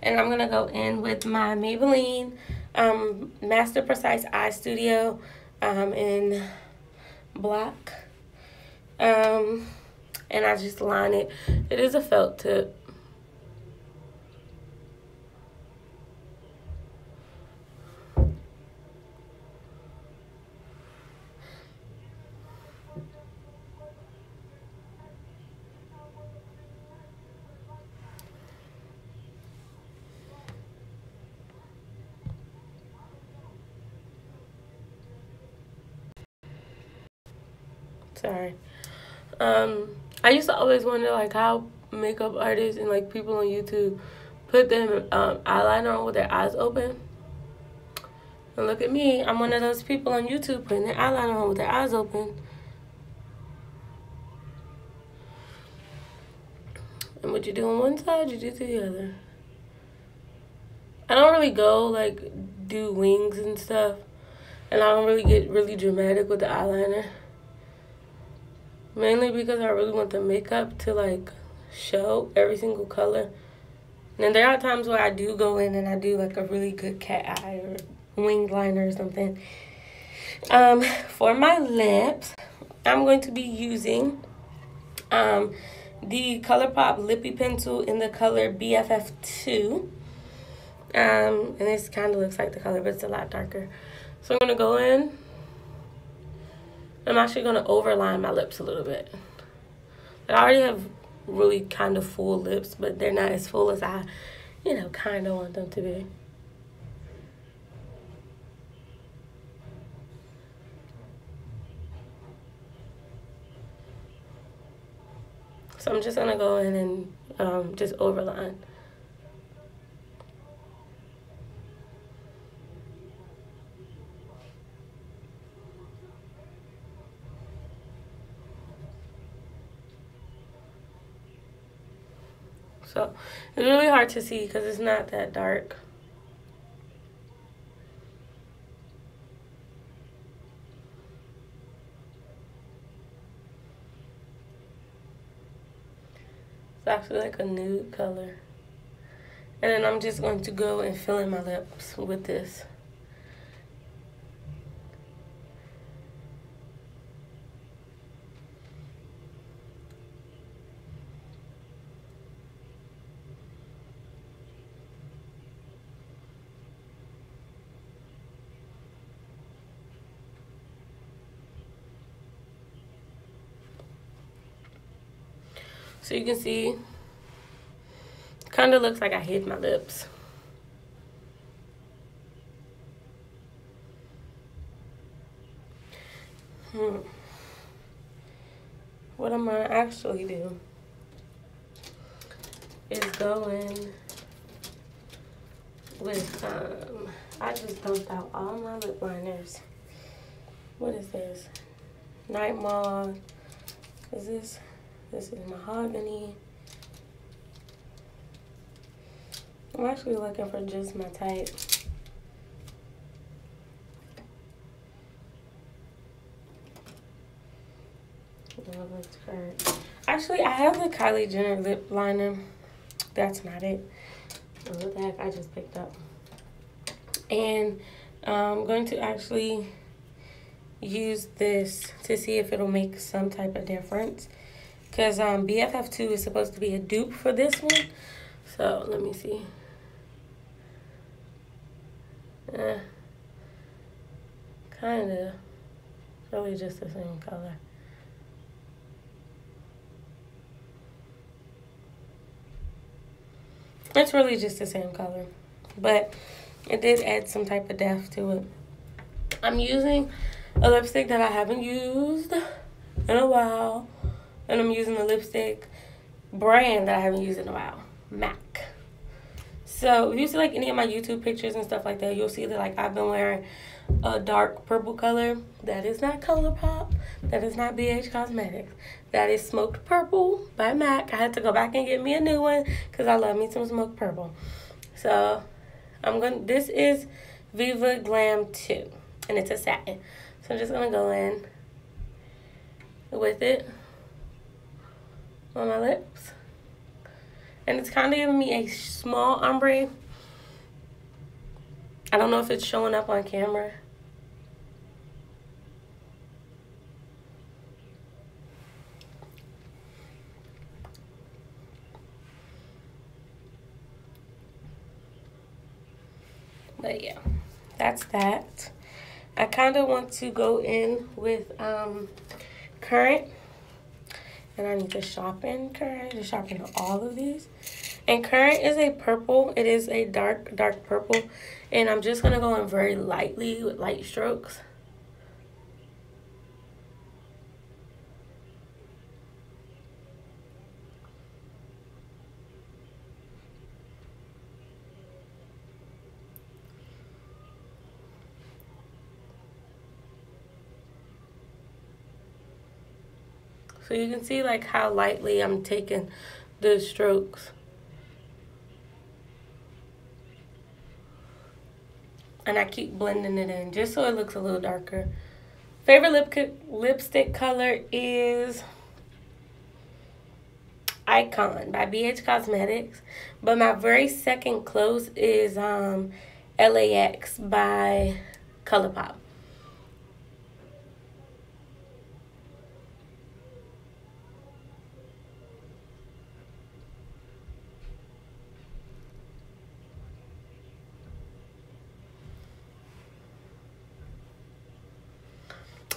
And I'm gonna go in with my Maybelline Master Precise Eye Studio in black. And I just line it. It is a felt tip. Sorry. I used to always wonder like how makeup artists and like people on YouTube put them eyeliner on with their eyes open. And look at me, I'm one of those people on YouTube putting their eyeliner on with their eyes open. And what you do on one side, you do to the other. I don't really go like do wings and stuff, and I don't really get really dramatic with the eyeliner. Mainly because I really want the makeup to like show every single color. And there are times where I do go in and I do like a really good cat eye or winged liner or something. For my lips, I'm going to be using the ColourPop Lippy Pencil in the color BFF2. And this kind of looks like the color, but it's a lot darker. So I'm going to go in. I'm actually going to overline my lips a little bit. I already have really kind of full lips, but they're not as full as I, kind of want them to be. So I'm just going to go in and just overline. So it's really hard to see because it's not that dark. It's actually like a nude color. And then I'm just going to go and fill in my lips with this. So you can see, kind of looks like I hid my lips. What I'm gonna actually do is go in with, I just dumped out all my lip liners. What is this? Night Mauve. This is Mahogany. I'm actually looking for just my type. Actually, I have the Kylie Jenner lip liner. That's not it. What the heck I just picked up. And I'm going to actually use this to see if it'll make some type of difference. Because BFF2 is supposed to be a dupe for this one. So, let me see. Kind of. Really just the same color. It's really just the same color. But it did add some type of depth to it. I'm using a lipstick that I haven't used in a while. And I'm using the lipstick brand that I haven't used in a while. MAC. So if you see like any of my YouTube pictures and stuff like that, you'll see that like I've been wearing a dark purple color. That is not ColourPop. That is not BH Cosmetics. That is Smoked Purple by MAC. I had to go back and get me a new one because I love me some Smoked Purple. So this is Viva Glam 2. And it's a satin. So I'm just going to go in with it on my lips. And it's kind of giving me a small ombre. I don't know if it's showing up on camera. But yeah, that's that. I kind of want to go in with Current. And I need to sharpen Current. To sharpen all of these. And Current is a purple. It is a dark purple. And I'm just going to go in very lightly with light strokes. So you can see like how lightly I'm taking the strokes. And I keep blending it in just so it looks a little darker. Favorite lipstick color is Icon by BH Cosmetics. But my very second close is LAX by ColourPop.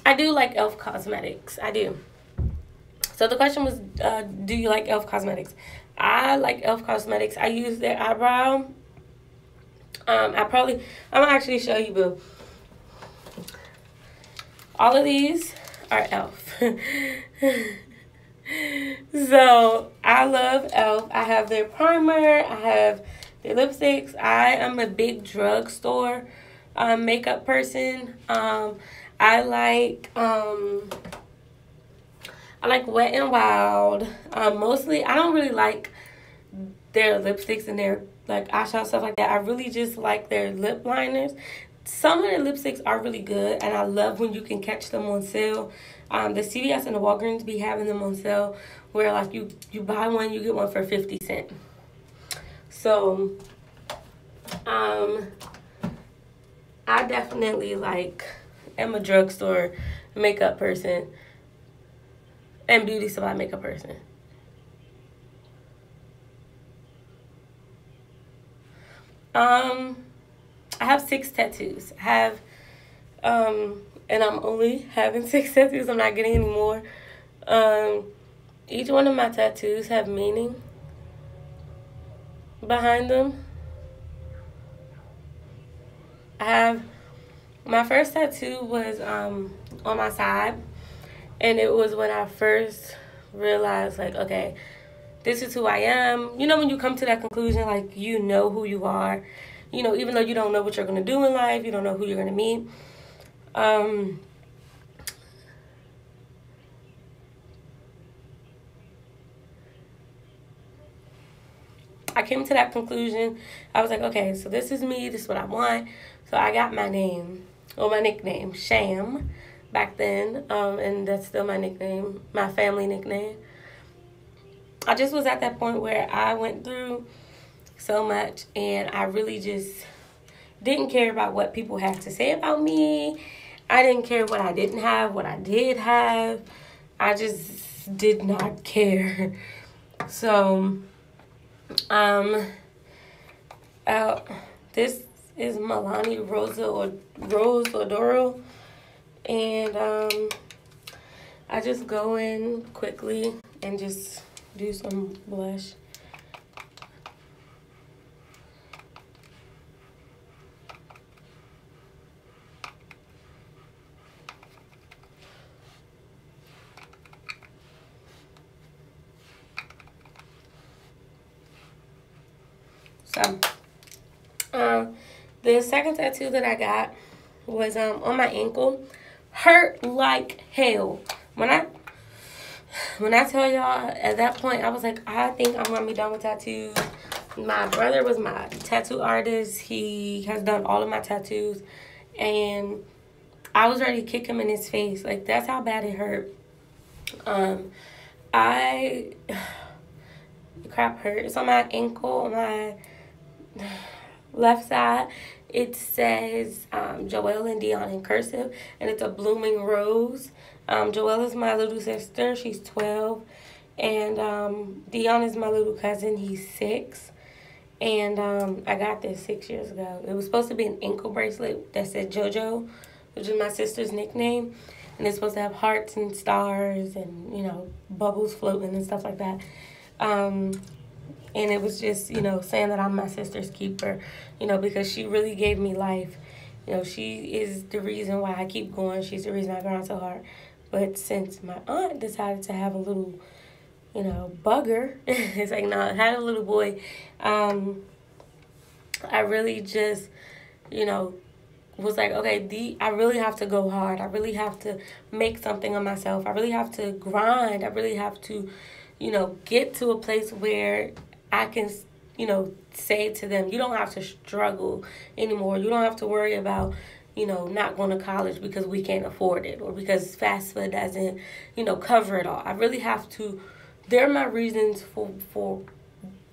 I do like e.l.f. Cosmetics. I do. So the question was, do you like e.l.f. Cosmetics? I like e.l.f. Cosmetics. I use their eyebrow. I'm gonna actually show you, boo. All of these are e.l.f. So I love e.l.f. I have their primer. I have their lipsticks. I am a big drugstore makeup person. I like Wet and Wild. Mostly, I don't really like their lipsticks and their like eyeshadow stuff like that. I really just like their lip liners. Some of their lipsticks are really good, and I love when you can catch them on sale. The CVS and the Walgreens be having them on sale, where like you buy one, you get one for 50 cents. So, I definitely am a drugstore makeup person and beauty supply makeup person. I have 6 tattoos. I have, and I'm only having 6 tattoos. I'm not getting any more. Each one of my tattoos have meaning behind them. I have, my first tattoo was on my side, and it was when I first realized, like, okay, this is who I am. You know, when you come to that conclusion, like, you know who you are. You know, even though you don't know what you're going to do in life, you don't know who you're going to meet. I came to that conclusion. I was like, okay, so this is me. This is what I want. So I got my name, or my nickname, Sham, back then. And that's still my nickname, my family nickname. I just was at that point where I went through so much, and I really just didn't care about what people had to say about me. I didn't care what I didn't have, what I did have. I just did not care. So, this is Milani Rose Odoro, and I just go in quickly and just do some blush. So, the second tattoo that I got was on my ankle. Hurt like hell. When I tell y'all, at that point, I was like, I think I'm gonna be done with tattoos. My brother was my tattoo artist. He has done all of my tattoos, and I was ready to kick him in his face. Like, that's how bad it hurt. Crap hurt. It's on my ankle, on my left side. It says Joelle and Dion in cursive, and it's a blooming rose. Joelle is my little sister. She's 12. And Dion is my little cousin. He's 6. And I got this 6 years ago. It was supposed to be an ankle bracelet that said JoJo, which is my sister's nickname. And it's supposed to have hearts and stars and, you know, bubbles floating and stuff like that. And it was just, you know, saying that I'm my sister's keeper, you know, because she really gave me life. You know, she is the reason why I keep going. She's the reason I grind so hard. But since my aunt decided to have a little, you know, bugger, it's like, no, I had a little boy, I really just, you know, was like, okay, I really have to go hard. I really have to make something of myself. I really have to grind. I really have to, you know, get to a place where I can, you know, say to them, you don't have to struggle anymore. You don't have to worry about, you know, not going to college because we can't afford it, or because fast food doesn't, you know, cover it all. I really have to, they're my reasons for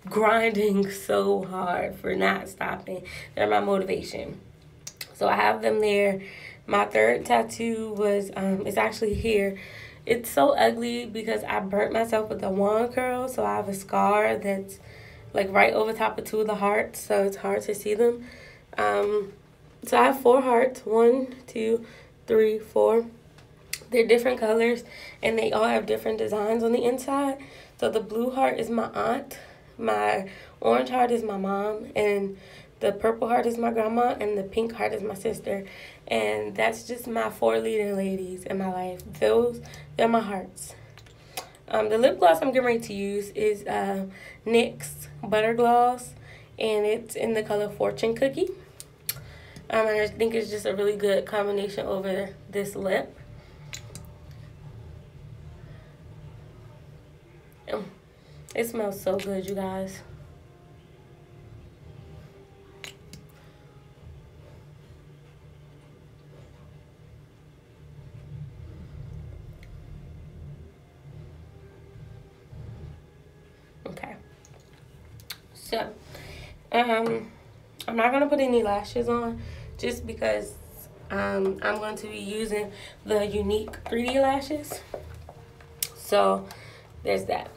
grinding so hard, for not stopping. They're my motivation. So I have them there. My third tattoo was, it's actually here. It's so ugly because I burnt myself with a wand curl, so I have a scar that's like right over top of 2 of the hearts, so it's hard to see them. So I have 4 hearts, 1, 2, 3, 4. They're different colors, and they all have different designs on the inside. So the blue heart is my aunt, my orange heart is my mom, and the purple heart is my grandma, and the pink heart is my sister. And that's just my 4 leading ladies in my life. They're my hearts. The lip gloss I'm getting ready to use is NYX Butter Gloss, and it's in the color Fortune Cookie. And I think it's just a really good combination over this lip. It smells so good, you guys. Okay. So, I'm not going to put any lashes on just because I'm going to be using the Unique 3D lashes. So, there's that.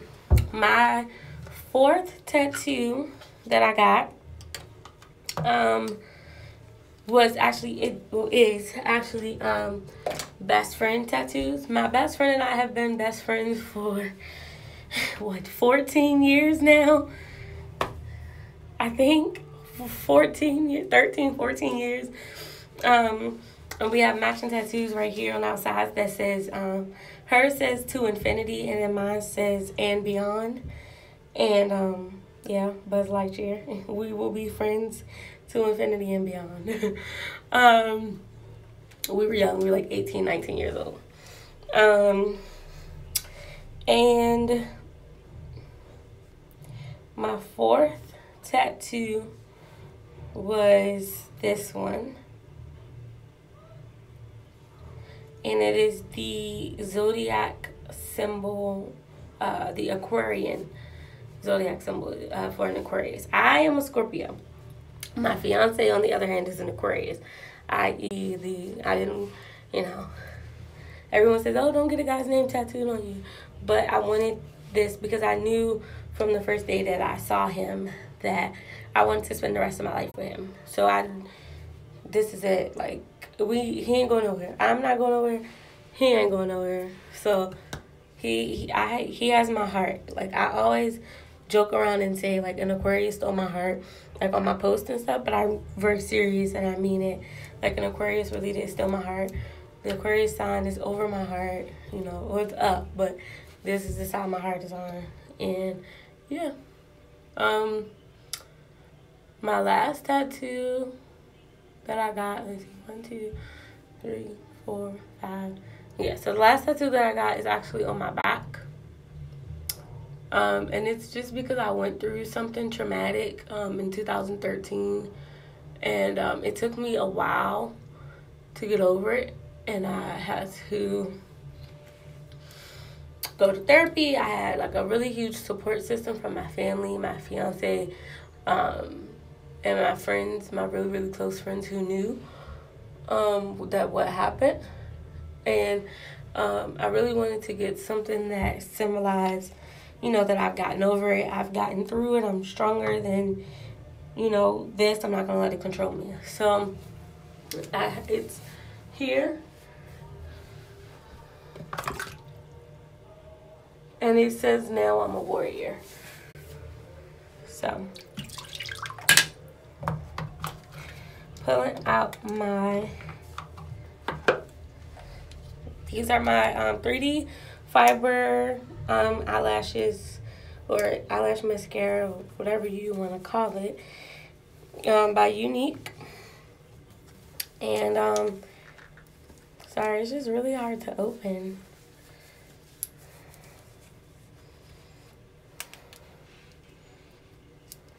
My fourth tattoo that I got is actually best friend tattoos. My best friend and I have been best friends for 14 years now. I think 14 years. And we have matching tattoos right here on our sides that says hers says to infinity, and then mine says and beyond. And yeah, Buzz Lightyear. We will be friends to infinity and beyond. We were young. We were like 18, 19 years old. And my fourth tattoo was this one. And it is the zodiac symbol, the Aquarian zodiac symbol for an Aquarius. I am a Scorpio. My fiance, on the other hand, is an Aquarius. Everyone says, oh, don't get a guy's name tattooed on you. But I wanted this because I knew from the first day that I saw him that I wanted to spend the rest of my life with him. So this is it. Like, he ain't going nowhere. I'm not going nowhere. He ain't going nowhere. So he has my heart. Like, I always joke around and say, like, an Aquarius stole my heart, like, on my posts and stuff, but I'm very serious and I mean it. Like, an Aquarius really did steal my heart. The Aquarius sign is over my heart, or it's up, but this is the side my heart is on. And yeah. My last tattoo that I got, let's see, 1, 2, 3, 4, 5. Yeah, so the last tattoo that I got is actually on my back. And it's just because I went through something traumatic in 2013. And it took me a while to get over it. And I had to go to therapy. I had like a really huge support system from my family, my fiance, and my friends, my really, really close friends who knew that what happened. And I really wanted to get something that symbolized, that I've gotten over it. I've gotten through it. I'm stronger than, this. I'm not going to let it control me. So it's here. And it says, now I'm a warrior. So, pulling out these are my 3D fiber eyelashes, or eyelash mascara, or whatever you want to call it, by Unique. And, sorry, it's just really hard to open.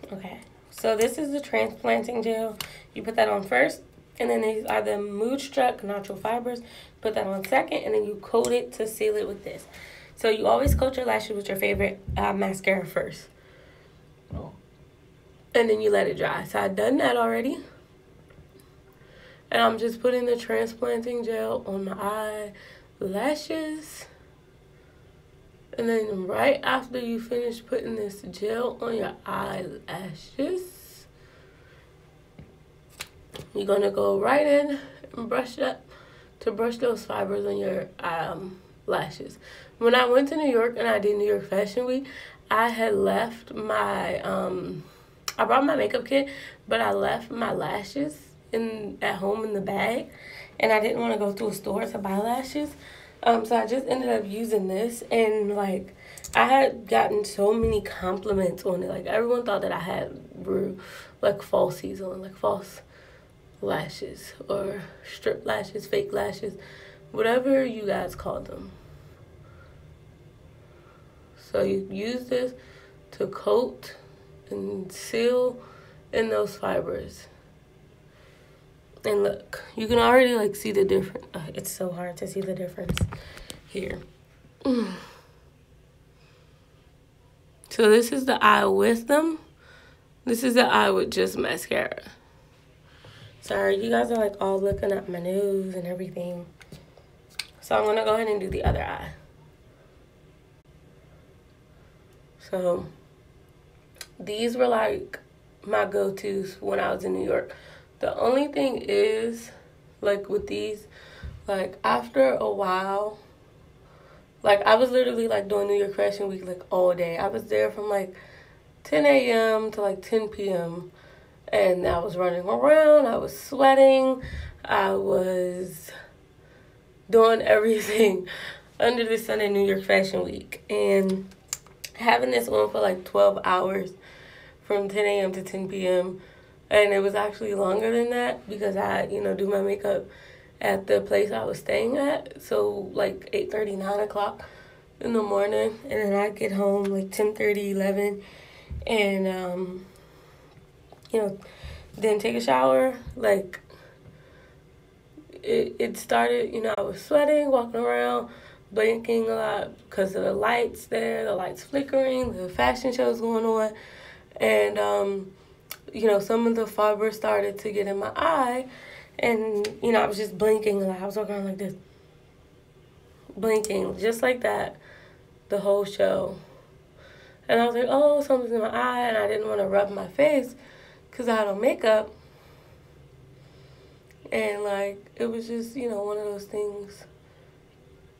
Okay, so this is the transplanting gel. You put that on first, and then these are the Mood Struck natural fibers. Put that on second, and then you coat it to seal it with this. So you always coat your lashes with your favorite mascara first. And then you let it dry. So I've done that already. And I'm just putting the transplanting gel on my eyelashes. And then right after you finish putting this gel on your eyelashes, you're going to go right in and brush those fibers on your lashes. When I went to New York and I did New York Fashion Week, I had left my, I brought my makeup kit, but I left my lashes at home in the bag. And I didn't want to go to a store to buy lashes. So I just ended up using this, and like I had gotten so many compliments on it. Like, everyone thought that I had like falsies on, like false lashes or strip lashes, fake lashes, whatever you guys call them. So you use this to coat and seal in those fibers. And look, you can already like see the difference. It's so hard to see the difference here. So this is the eye with them. This is the eye with just mascara. Sorry, you guys are like all looking at my nose and everything. So I'm gonna go ahead and do the other eye. So these were like my go-tos when I was in New York. The only thing is, like with these, like after a while, like I was literally like doing New York Fashion Week like all day. I was there from like 10 a.m. to like 10 p.m. And I was running around, I was sweating, I was doing everything under the sun in New York Fashion Week. And having this on for like 12 hours from 10 a.m. to 10 p.m. And it was actually longer than that because I, do my makeup at the place I was staying at. So like 8:30, 9 o'clock in the morning. And then I get home like 10:30, 11. And, then take a shower. Like, it started, I was sweating, walking around, blinking a lot because of the lights there, the lights flickering, the fashion shows going on. And, some of the fiber started to get in my eye. And, I was just blinking a lot. I was walking around like this. Blinking, just like that, the whole show. And I was like, oh, something's in my eye. And I didn't want to rub my face because I had on makeup. And, like, it was just, one of those things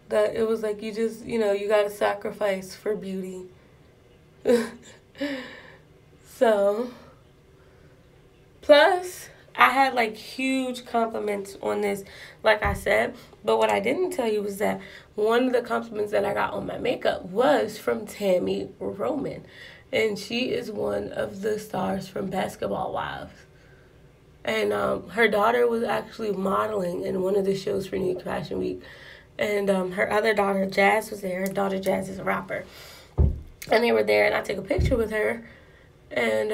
that it was like you just, you got to sacrifice for beauty. So, plus, I had, like, huge compliments on this, like I said. But what I didn't tell you was that one of the compliments that I got on my makeup was from Tammy Roman. And she is one of the stars from Basketball Wives. And her daughter was actually modeling in one of the shows for New York Fashion Week. And her other daughter, Jazz, was there. Her daughter, Jazz, is a rapper. And they were there, and I took a picture with her. And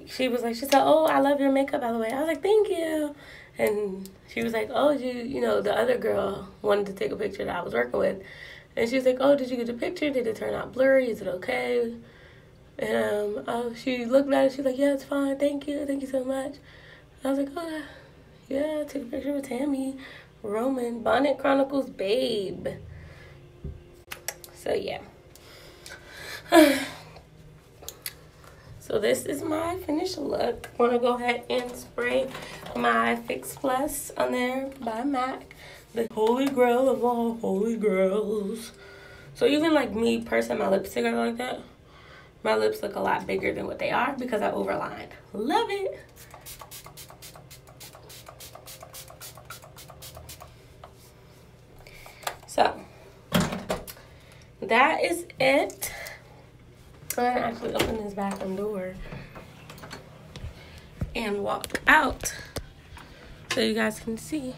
she was like, she said, oh, I love your makeup, by the way. I was like, thank you. And she was like, oh, the other girl wanted to take a picture that I was working with. And she was like, oh, did you get the picture? Did it turn out blurry? Is it okay? And she looked at it. She's like, yeah, it's fine. Thank you. Thank you so much. I was like, oh, yeah, I took a picture with Tammy Roman, Bonnet Chronicles babe. So, yeah. So, this is my finished look. I'm going to go ahead and spray my Fix Plus on there by MAC. The holy grail of all holy grails. So, even like me pursing my lipstick or like that, my lips look a lot bigger than what they are because I overlined. Love it. So, that is it. I'm going to actually open this bathroom door and walk out so you guys can see.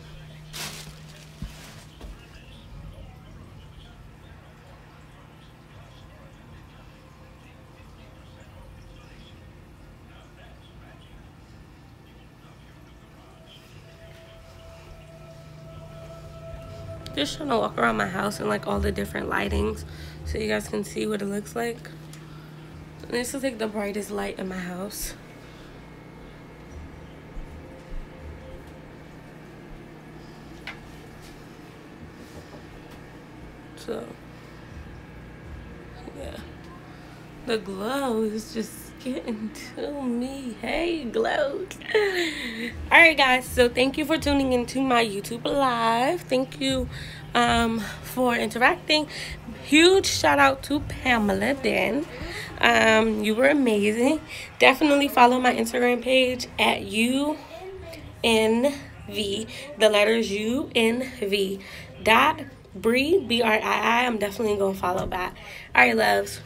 Just trying to walk around my house and like all the different lightings so you guys can see what it looks like. And this is like the brightest light in my house. So, yeah. The glow is just getting to me. Hey, glow. Alright, guys. So, thank you for tuning into my YouTube live. Thank you for interacting. Huge shout out to Pamela Den. You were amazing. Definitely follow my Instagram page at UNV, the letters UNV Bree, Briii. I'm definitely gonna follow back. All right, loves.